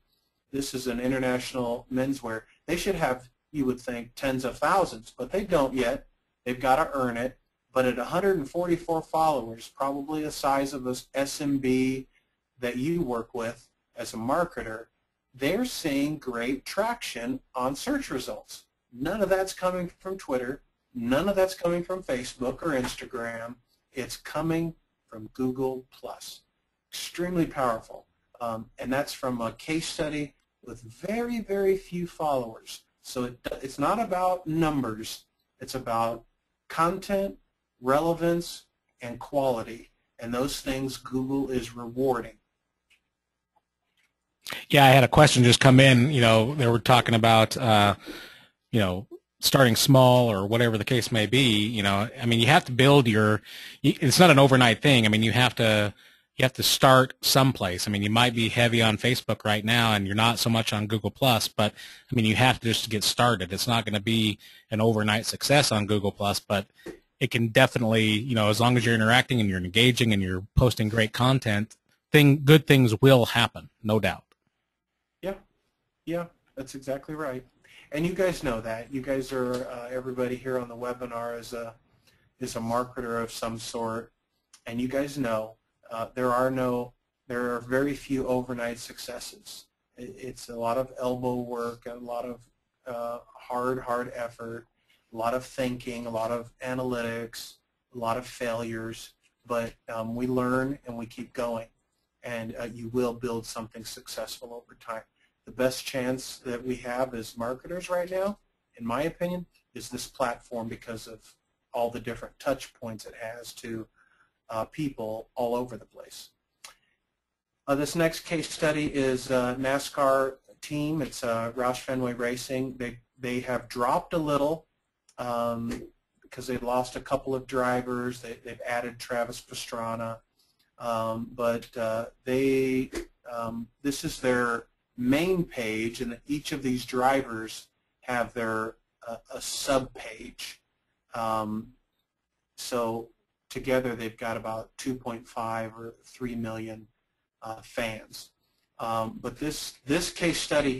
This is an international menswear. They should have, you would think, tens of thousands, but they don't yet. They've got to earn it. But at 144 followers, probably the size of this SMB that you work with as a marketer, they're seeing great traction on search results. None of that's coming from Twitter. None of that's coming from Facebook or Instagram. It's coming from Google+. Extremely powerful. And that's from a case study with very, very few followers. So it's not about numbers. It's about content, relevance, and quality. And those things Google is rewarding. Yeah, I had a question just come in. They were talking about, starting small or whatever the case may be. I mean, you have to build it's not an overnight thing. I mean, you have to start someplace. I mean, you might be heavy on Facebook right now and you're not so much on Google+, but I mean, you have to just get started. It's not going to be an overnight success on Google+, but it can definitely, as long as you're interacting and you're engaging and you're posting great content, good things will happen, no doubt. Yeah, that's exactly right. And you guys know that. You guys are, everybody here on the webinar is a marketer of some sort, and you guys know there are very few overnight successes. It's a lot of elbow work, a lot of hard effort, a lot of thinking, a lot of analytics, a lot of failures, but we learn and we keep going, and you will build something successful over time. The best chance that we have as marketers right now, in my opinion, is this platform because of all the different touch points it has to people all over the place. This next case study is NASCAR team. It's Roush Fenway Racing. They have dropped a little because they lost a couple of drivers. They've added Travis Pastrana, but this is their main page, and each of these drivers have their a sub page. So together they've got about 2.5 or 3 million fans. But this case study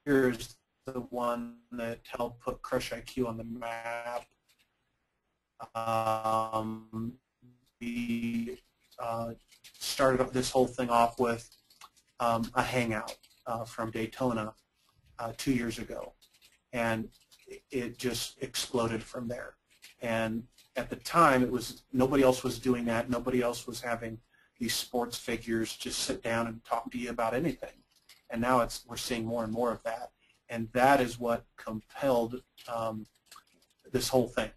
here is the one that helped put CrushIQ on the map. We started this whole thing off with a hangout from Daytona 2 years ago, and it just exploded from there. And at the time, nobody else was doing that. Nobody else was having these sports figures just sit down and talk to you about anything. And now we're seeing more and more of that, and that is what compelled this whole thing.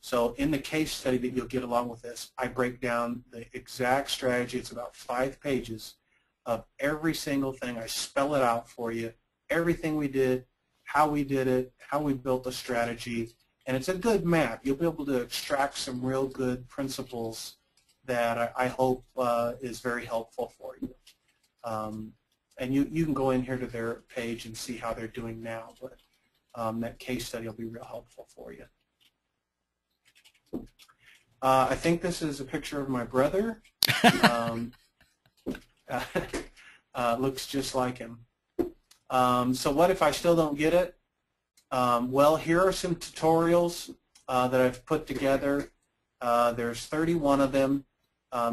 So in the case study that you'll get along with this, I break down the exact strategy. It's about 5 pages of every single thing. I spell it out for you, everything we did, how we did it, how we built the strategy, and it's a good map. You'll be able to extract some real good principles that I hope is very helpful for you. And you can go in here to their page and see how they're doing now, but that case study will be real helpful for you. I think this is a picture of my brother. Looks just like him. So what if I still don't get it? Well, here are some tutorials that I've put together. There's 31 of them.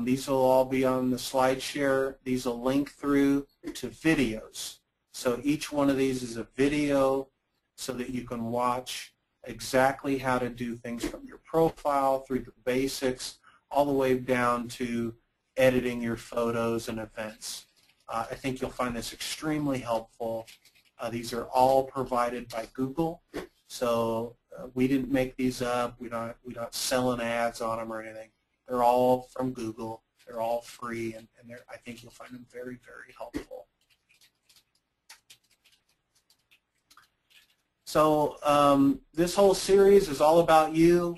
These will all be on the slide share. These will link through to videos. So each one of these is a video so that you can watch exactly how to do things from your profile through the basics all the way down to editing your photos and events. I think you'll find this extremely helpful. These are all provided by Google, so we didn't make these up. We're not selling ads on them or anything. They're all from Google. They're all free, and I think you'll find them very, very helpful. So this whole series is all about you.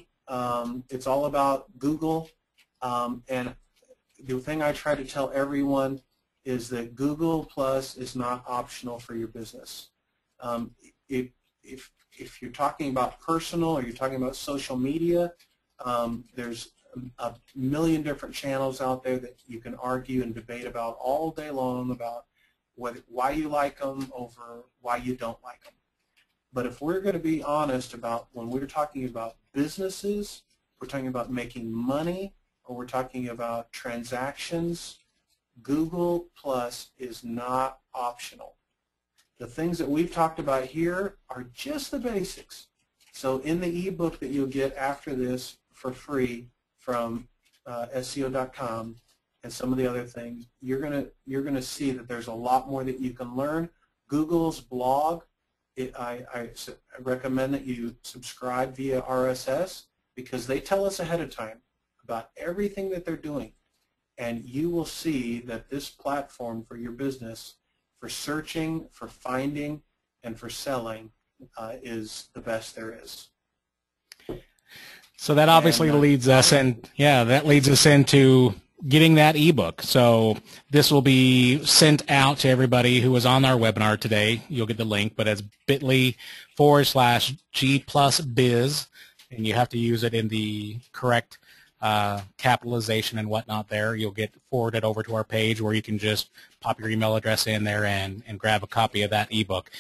It's all about Google, and the thing I try to tell everyone is that Google Plus is not optional for your business. If you're talking about personal or you're talking about social media, there's a million different channels out there that you can argue and debate about all day long about why you like them over why you don't like them. But if we're going to be honest about when we're talking about businesses, we're talking about making money, or we're talking about transactions, Google Plus is not optional. The things that we've talked about here are just the basics. So in the ebook that you'll get after this for free from SEO.com and some of the other things, you're gonna see that there's a lot more that you can learn. Google's blog, I recommend that you subscribe via RSS because they tell us ahead of time about everything that they're doing, and you will see that this platform for your business, for searching, for finding, and for selling is the best there is. So that obviously leads us, and yeah, that leads us into getting that ebook. So this will be sent out to everybody who was on our webinar today. You'll get the link, but it's bit.ly/G+biz, and you have to use it in the correct capitalization and whatnot there. You'll get forwarded over to our page where you can just pop your email address in there and grab a copy of that ebook.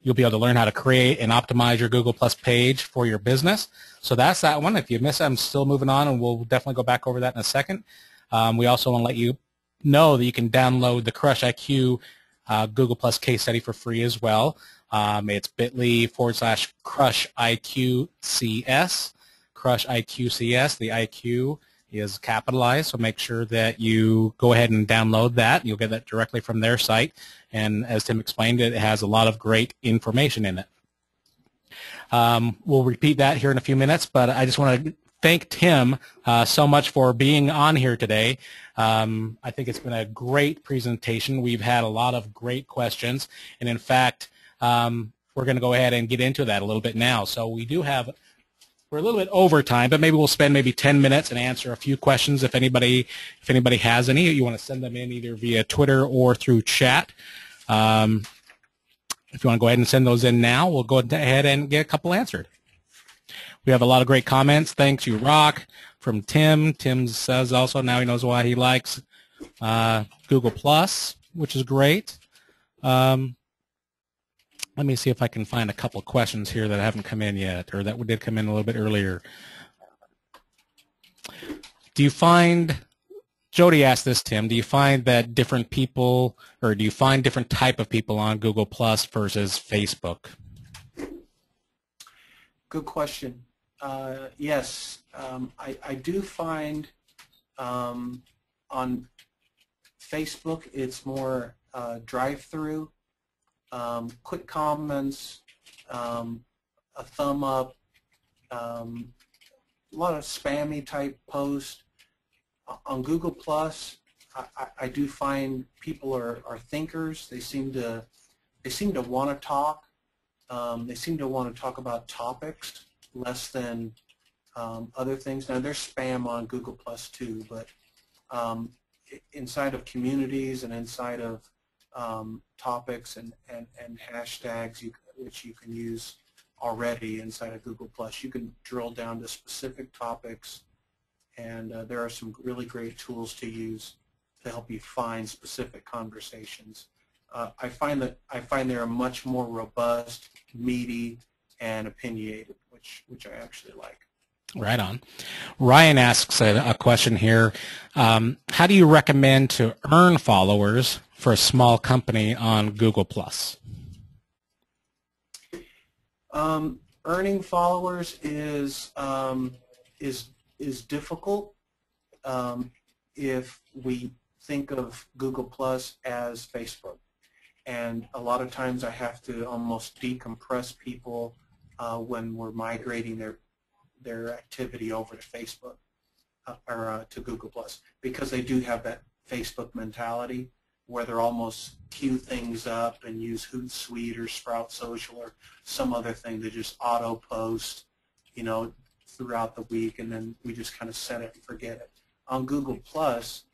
You'll be able to learn how to create and optimize your Google Plus page for your business. So that's that one. If you miss it, I'm still moving on, and we'll definitely go back over that in a second. We also want to let you know that you can download the CrushIQ Google Plus case study for free as well. It's bit.ly/CrushIQCS. CrushIQCS. The IQ is capitalized, so make sure that you go ahead and download that. You'll get that directly from their site, and as Tim explained, it has a lot of great information in it. We'll repeat that here in a few minutes, but I just want to thank Tim so much for being on here today. I think it's been a great presentation. We've had a lot of great questions, and in fact, we're going to go ahead and get into that a little bit now. So we do have, we're a little bit over time, but maybe we'll spend maybe 10 minutes and answer a few questions. If anybody has any, you want to send them in either via Twitter or through chat. If you want to go ahead and send those in now, we'll go ahead and get a couple answered. We have a lot of great comments. Thanks, you rock, from Tim. Tim says also now he knows why he likes Google Plus, which is great. Let me see if I can find a couple of questions here that haven't come in yet, or that did come in a little bit earlier. Do you find, Jody asked this, Tim, do you find that different people, or do you find different type of people on Google Plus versus Facebook? Good question. Yes, I do find on Facebook it's more drive-through. Quick comments, a thumb up, a lot of spammy type posts. On Google Plus, I do find people are thinkers. They seem to want to talk. They seem to want to talk about topics less than other things. Now there's spam on Google Plus too, but inside of communities and inside of topics and hashtags which you can use already inside of Google Plus. You can drill down to specific topics, and there are some really great tools to use to help you find specific conversations. I find they are much more robust, meaty, and opinionated, which I actually like. Right on. Ryan asks a question here. How do you recommend to earn followers for a small company on Google Plus? Earning followers is difficult if we think of Google Plus as Facebook, and a lot of times I have to almost decompress people when we're migrating their activity over to Facebook or to Google Plus, because they do have that Facebook mentality where they're almost queue things up and use Hootsuite or Sprout Social or some other thing to just auto post, throughout the week, and then we just kind of set it and forget it. On Google Plus,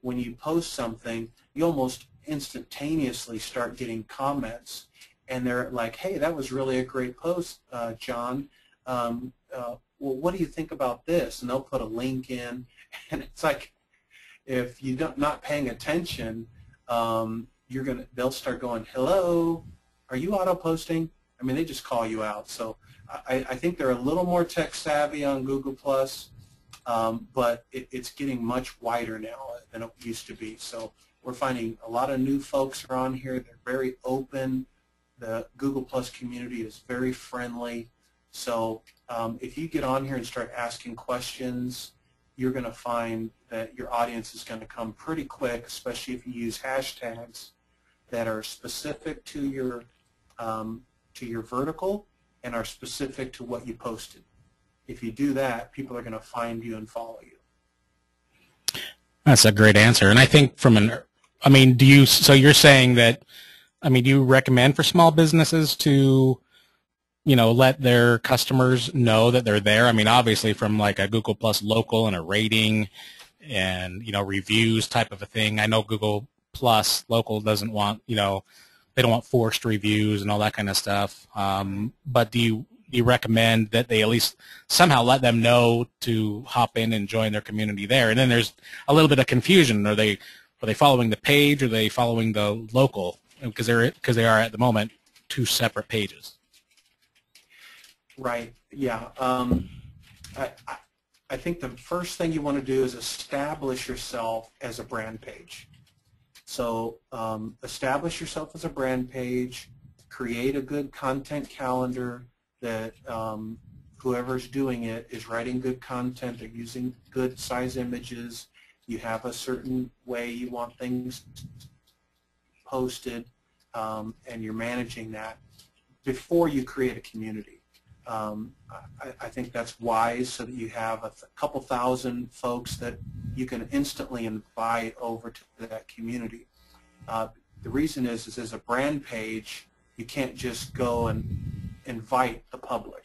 when you post something, you almost instantaneously start getting comments, and they're like, "Hey, that was really a great post, John. well, what do you think about this? And they'll put a link in, and it's like, if you're not paying attention, they'll start going, hello, are you auto posting? I mean, they just call you out. So I think they're a little more tech savvy on Google+, but it's getting much wider now than it used to be. So we're finding a lot of new folks are on here. They're very open. The Google+ community is very friendly. So if you get on here and start asking questions, you're going to find that your audience is going to come pretty quick, especially if you use hashtags that are specific to your vertical and are specific to what you posted. If you do that, people are going to find you and follow you. That's a great answer. And I think so you're saying that, do you recommend for small businesses to, let their customers know that they're there? I mean, obviously from like a Google+ local and a rating and, reviews type of a thing. I know Google+ local doesn't want, they don't want forced reviews and all that kind of stuff. But do you recommend that they at least somehow let them know to hop in and join their community there? And then there's a little bit of confusion. Are they following the page, or are they following the local? Because they are at the moment two separate pages. Right. Yeah. I think the first thing you want to do is establish yourself as a brand page. So establish yourself as a brand page. Create a good content calendar that whoever's doing it is writing good content. They're using good size images. You have a certain way you want things posted, and you're managing that before you create a community. I think that's wise, so that you have a couple thousand folks that you can instantly invite over to that community. The reason is as a brand page, you can't just go and invite the public.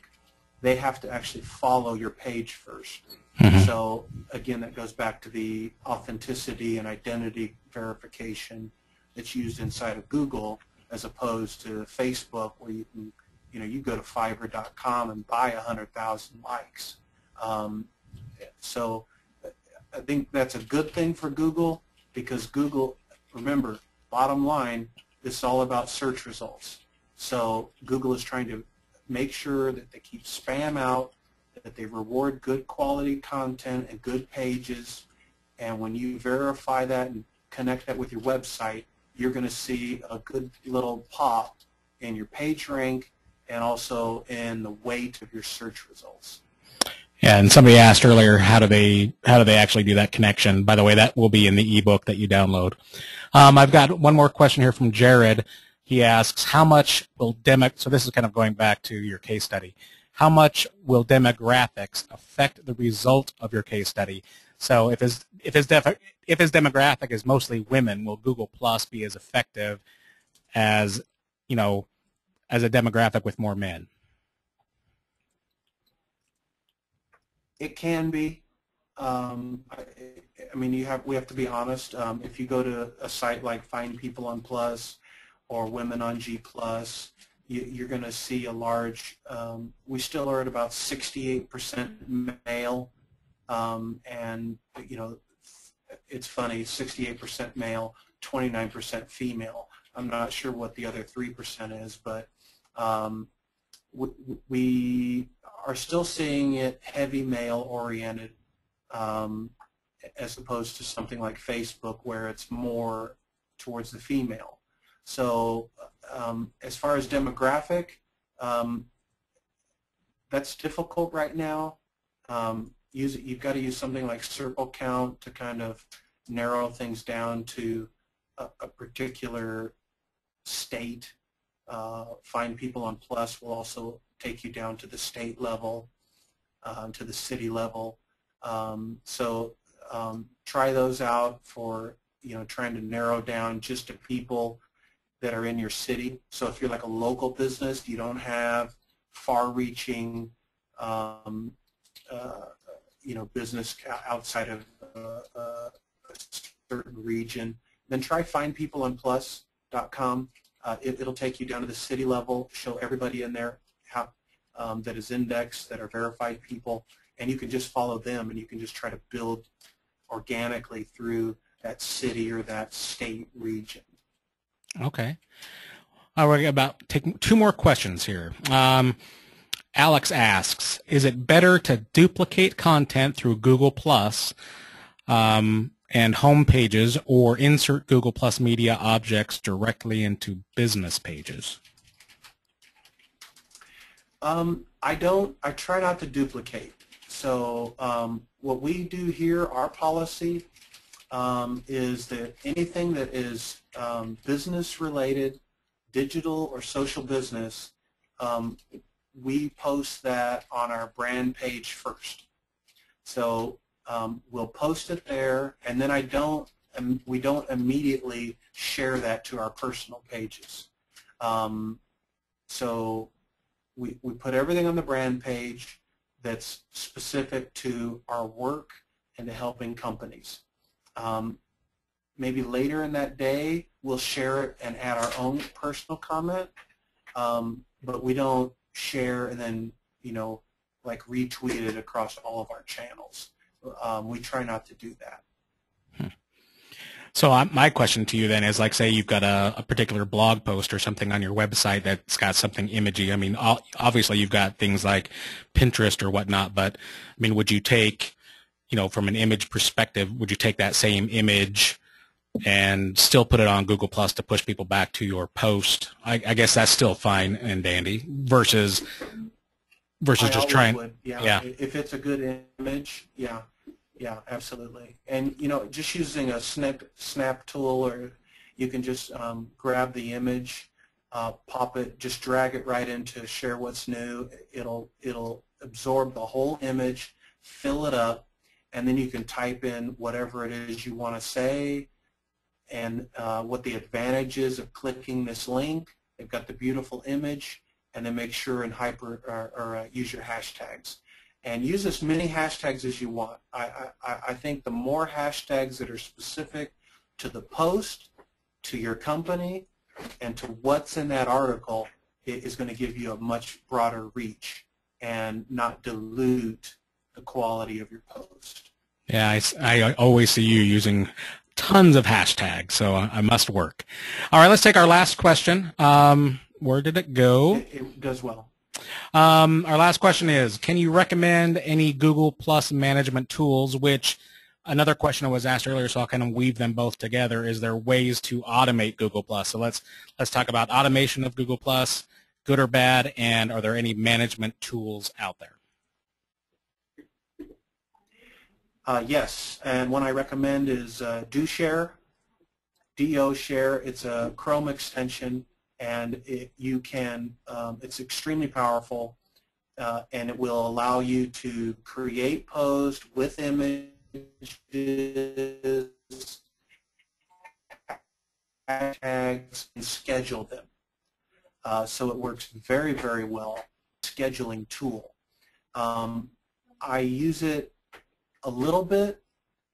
They have to actually follow your page first. Mm-hmm. So again, that goes back to the authenticity and identity verification that's used inside of Google, as opposed to Facebook, where you can, you go to Fiverr.com and buy 100,000 likes. So I think that's a good thing for Google, because Google, remember, bottom line, this is all about search results. So Google is trying to make sure that they keep spam out, that they reward good quality content and good pages, and when you verify that and connect that with your website, you're going to see a good little pop in your page rank and also in the weight of your search results. Yeah, and somebody asked earlier, how do they actually do that connection? By the way, that will be in the ebook that you download. I've got one more question here from Jared. He asks, how much will so this is kind of going back to your case study. How much will demographics affect the result of your case study? So if his demographic is mostly women, will Google Plus be as effective as, as a demographic with more men? It can be. We have to be honest. If you go to a site like Find People on Plus or Women on G Plus, you're going to see a large. We still are at about 68% male, and it's funny, 68% male, 29% female. I'm not sure what the other 3% is, but we are still seeing it heavy male-oriented, as opposed to something like Facebook, where it's more towards the female. So as far as demographic, that's difficult right now. You've got to use something like circle count to kind of narrow things down to a particular state. Find People on Plus will also take you down to the state level, to the city level. So try those out for trying to narrow down just to people that are in your city. So if you're like a local business, you don't have far-reaching business outside of a certain region, then try findpeopleonplus.com. It'll take you down to the city level, show everybody in there that is indexed, that are verified people, and you can just follow them, and you can just try to build organically through that city or that state region. Okay. We're about take 2 more questions here. Alex asks, is it better to duplicate content through Google Plus and home pages, or insert Google Plus media objects directly into business pages? I try not to duplicate. So what we do here, our policy, is that anything that is business related, digital or social business, we post that on our brand page first. So we'll post it there, and then we don't immediately share that to our personal pages. So we put everything on the brand page that's specific to our work and to helping companies. Maybe later in that day we'll share it and add our own personal comment, but we don't share and then, like retweet it across all of our channels. We try not to do that. So my question to you then is, like, say you've got a particular blog post or something on your website that's got something imagey. I mean, obviously you've got things like Pinterest or whatnot, but I mean, would you take, from an image perspective, would you take that same image and still put it on Google Plus to push people back to your post? I guess that's still fine and dandy versus just trying. Would, yeah. If it's a good image, yeah. Yeah, absolutely. And, just using a snap tool, or you can just grab the image, pop it, just drag it right into Share What's New. It'll absorb the whole image, fill it up, and then you can type in whatever it is you want to say and what the advantage is of clicking this link. They've got the beautiful image, and then make sure and use your hashtags. And use as many hashtags as you want. I think the more hashtags that are specific to the post, to your company, and to what's in that article is going to give you a much broader reach and not dilute the quality of your post. Yeah, I always see you using tons of hashtags, so I must work. All right, let's take our last question. Where did it go? It does well. Our last question is, can you recommend any Google Plus management tools? Which, another question I was asked earlier, so I'll kind of weave them both together. Is there ways to automate Google Plus? So let's talk about automation of Google Plus, good or bad, and are there any management tools out there? Yes, and one I recommend is DoShare, D-O-Share. It's a Chrome extension, and it's extremely powerful, and it will allow you to create posts with images, hashtags, and schedule them. So it works very, very well. Scheduling tool. I use it a little bit,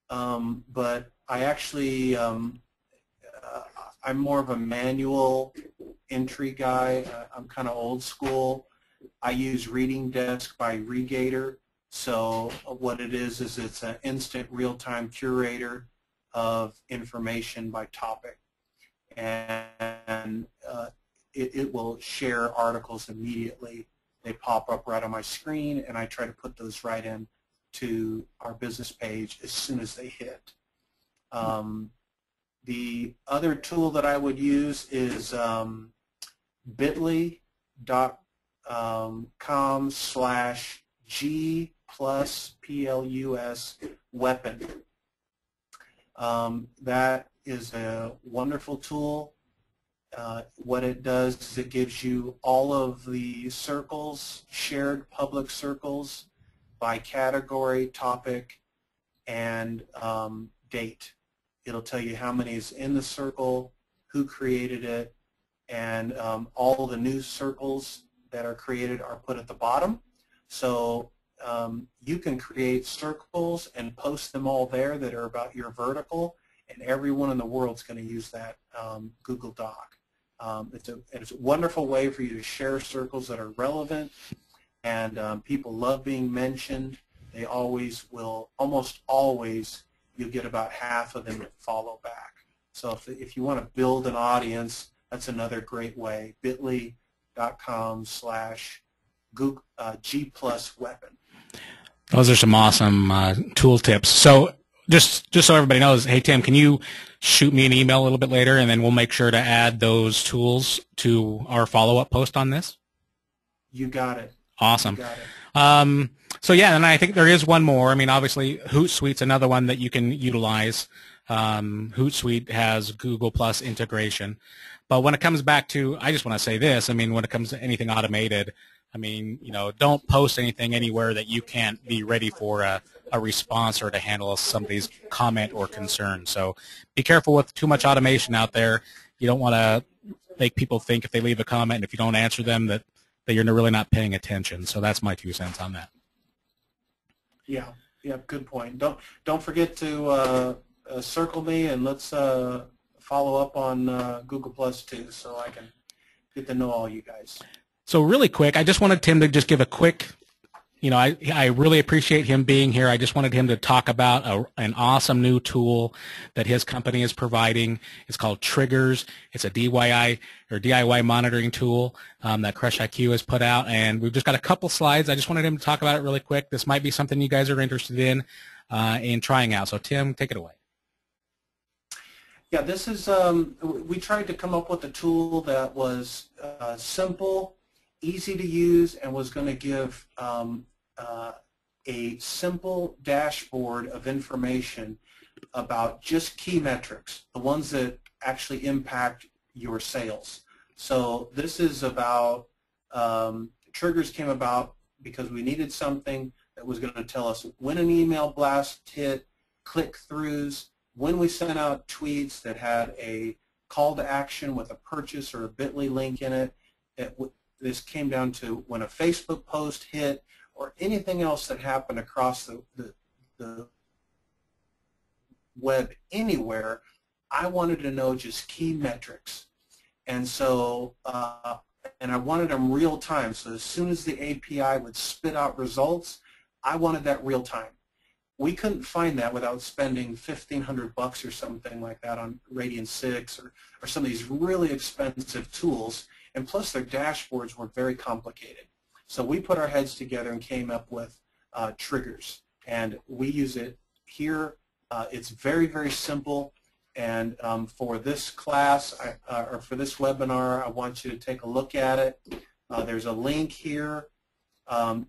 but I actually I'm more of a manual entry guy. I'm kind of old school. I use Reading Desk by Regator. So what it is it's an instant real-time curator of information by topic. And it will share articles immediately. They pop up right on my screen, and I try to put those right in to our business page as soon as they hit. The other tool that I would use is bit.ly.com/G+PLUS weapon. That is a wonderful tool. What it does is it gives you all of the circles, shared public circles, by category, topic, and date. It'll tell you how many is in the circle, who created it, and all the new circles that are created are put at the bottom. So you can create circles and post them all there that are about your vertical, and everyone in the world is going to use that Google Doc. It's a wonderful way for you to share circles that are relevant and people love being mentioned. They always will, almost always, you'll get about half of them that follow back. So if you want to build an audience, that's another great way, bit.ly/G+weapon. Those are some awesome tool tips. So just so everybody knows, hey, Tim, can you shoot me an email a little bit later, and then we'll make sure to add those tools to our follow-up post on this? You got it. Awesome. You got it. So yeah, and I think there is one more. I mean, obviously, Hootsuite's another one that you can utilize. Hootsuite has Google Plus integration. But when it comes back to, I just want to say this, I mean, when it comes to anything automated, I mean, you know, don't post anything anywhere that you can't be ready for a response or to handle somebody's comment or concern. So be careful with too much automation out there. You don't want to make people think if they leave a comment and if you don't answer them that you're really not paying attention. So that's my 2 cents on that. Yeah, good point. Don't forget to circle me, and let's follow up on Google Plus too, so I can get to know all you guys. So really quick, I just wanted Tim to just give a quick, you know, I really appreciate him being here. I just wanted him to talk about an awesome new tool that his company is providing. It's called Triggers. It's a DIY monitoring tool that CrushIQ has put out, and we've just got a couple slides. I just wanted him to talk about it really quick. This might be something you guys are interested in trying out. So Tim, take it away. Yeah, this is, we tried to come up with a tool that was simple, easy to use, and was going to give a simple dashboard of information about just key metrics, the ones that actually impact your sales. So this is about, Triggers came about because we needed something that was going to tell us when an email blast hit, click-throughs, when we sent out tweets that had a call to action with a purchase or a bit.ly link in it. This came down to when a Facebook post hit or anything else that happened across the web anywhere. I wanted to know just key metrics. And so, and I wanted them real time. So as soon as the API would spit out results, I wanted that real time. We couldn't find that without spending $1,500 or something like that on Radian 6 or some of these really expensive tools. And plus their dashboards were very complicated. So we put our heads together and came up with Triggers. And we use it here. It's very, very simple. And for this class, or for this webinar, I want you to take a look at it. There's a link here. You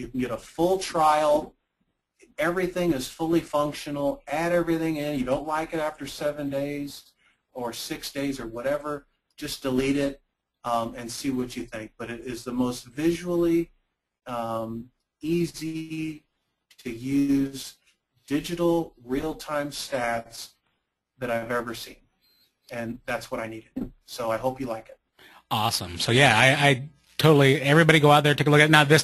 can get a full trial. Everything is fully functional. Add everything in. You don't like it after 7 days or 6 days or whatever, just delete it and see what you think. But it is the most visually easy to use digital real-time stats that I've ever seen. And that's what I needed. So I hope you like it. Awesome. So yeah, I totally, everybody go out there, take a look at it. Now this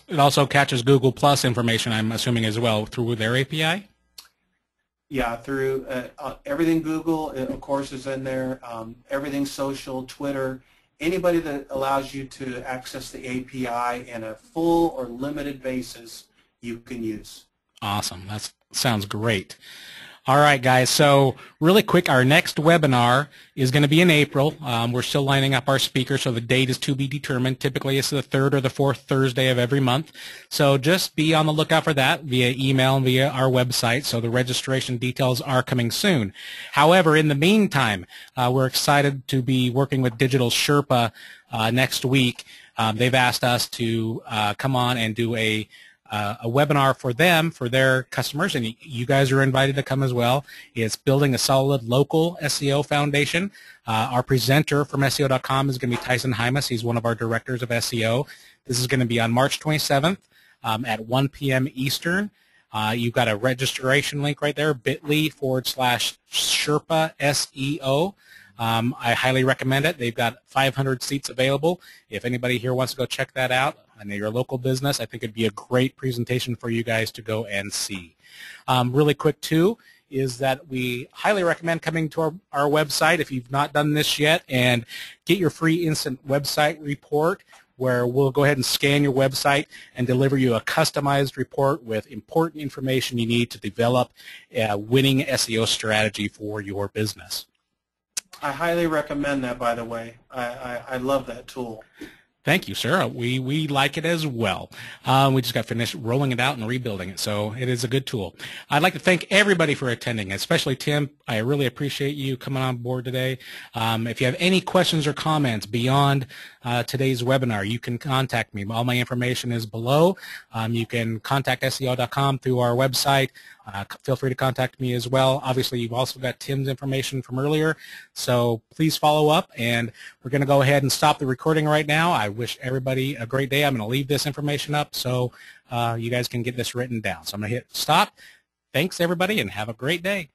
it also catches Google Plus information, I'm assuming, as well, through their API? Yeah, through everything Google, of course, is in there. Everything social, Twitter, anybody that allows you to access the API in a full or limited basis, you can use. Awesome. That sounds great. All right, guys, so really quick, our next webinar is going to be in April. We're still lining up our speakers, so the date is to be determined. Typically, it's the 3rd or the 4th Thursday of every month. So just be on the lookout for that via email and via our website, so the registration details are coming soon. However, in the meantime, we're excited to be working with Digital Sherpa next week. They've asked us to come on and do a webinar for them, for their customers, and you guys are invited to come as well. It's building a solid local SEO foundation. Our presenter from SEO.com is going to be Tyson Hymas. He's one of our directors of SEO. This is going to be on March 27th at 1 p.m. Eastern. You've got a registration link right there, bit.ly/Sherpa SEO. I highly recommend it. They've got 500 seats available. If anybody here wants to go check that out, and your local business, I think it'd be a great presentation for you guys to go and see. Really quick, too, is that we highly recommend coming to our website if you've not done this yet and get your free instant website report. where we'll go ahead and scan your website and deliver you a customized report with important information you need to develop a winning SEO strategy for your business. I highly recommend that, by the way. I love that tool. Thank you, sir. We like it as well. We just got finished rolling it out and rebuilding it, so it is a good tool. I'd like to thank everybody for attending, especially Tim. I really appreciate you coming on board today. If you have any questions or comments beyond today's webinar, you can contact me. All my information is below. You can contact SEO.com through our website. Feel free to contact me as well. Obviously, you've also got Tim's information from earlier, so please follow up, and we're going to go ahead and stop the recording right now. I wish everybody a great day. I'm going to leave this information up so you guys can get this written down. So I'm going to hit stop. Thanks, everybody, and have a great day.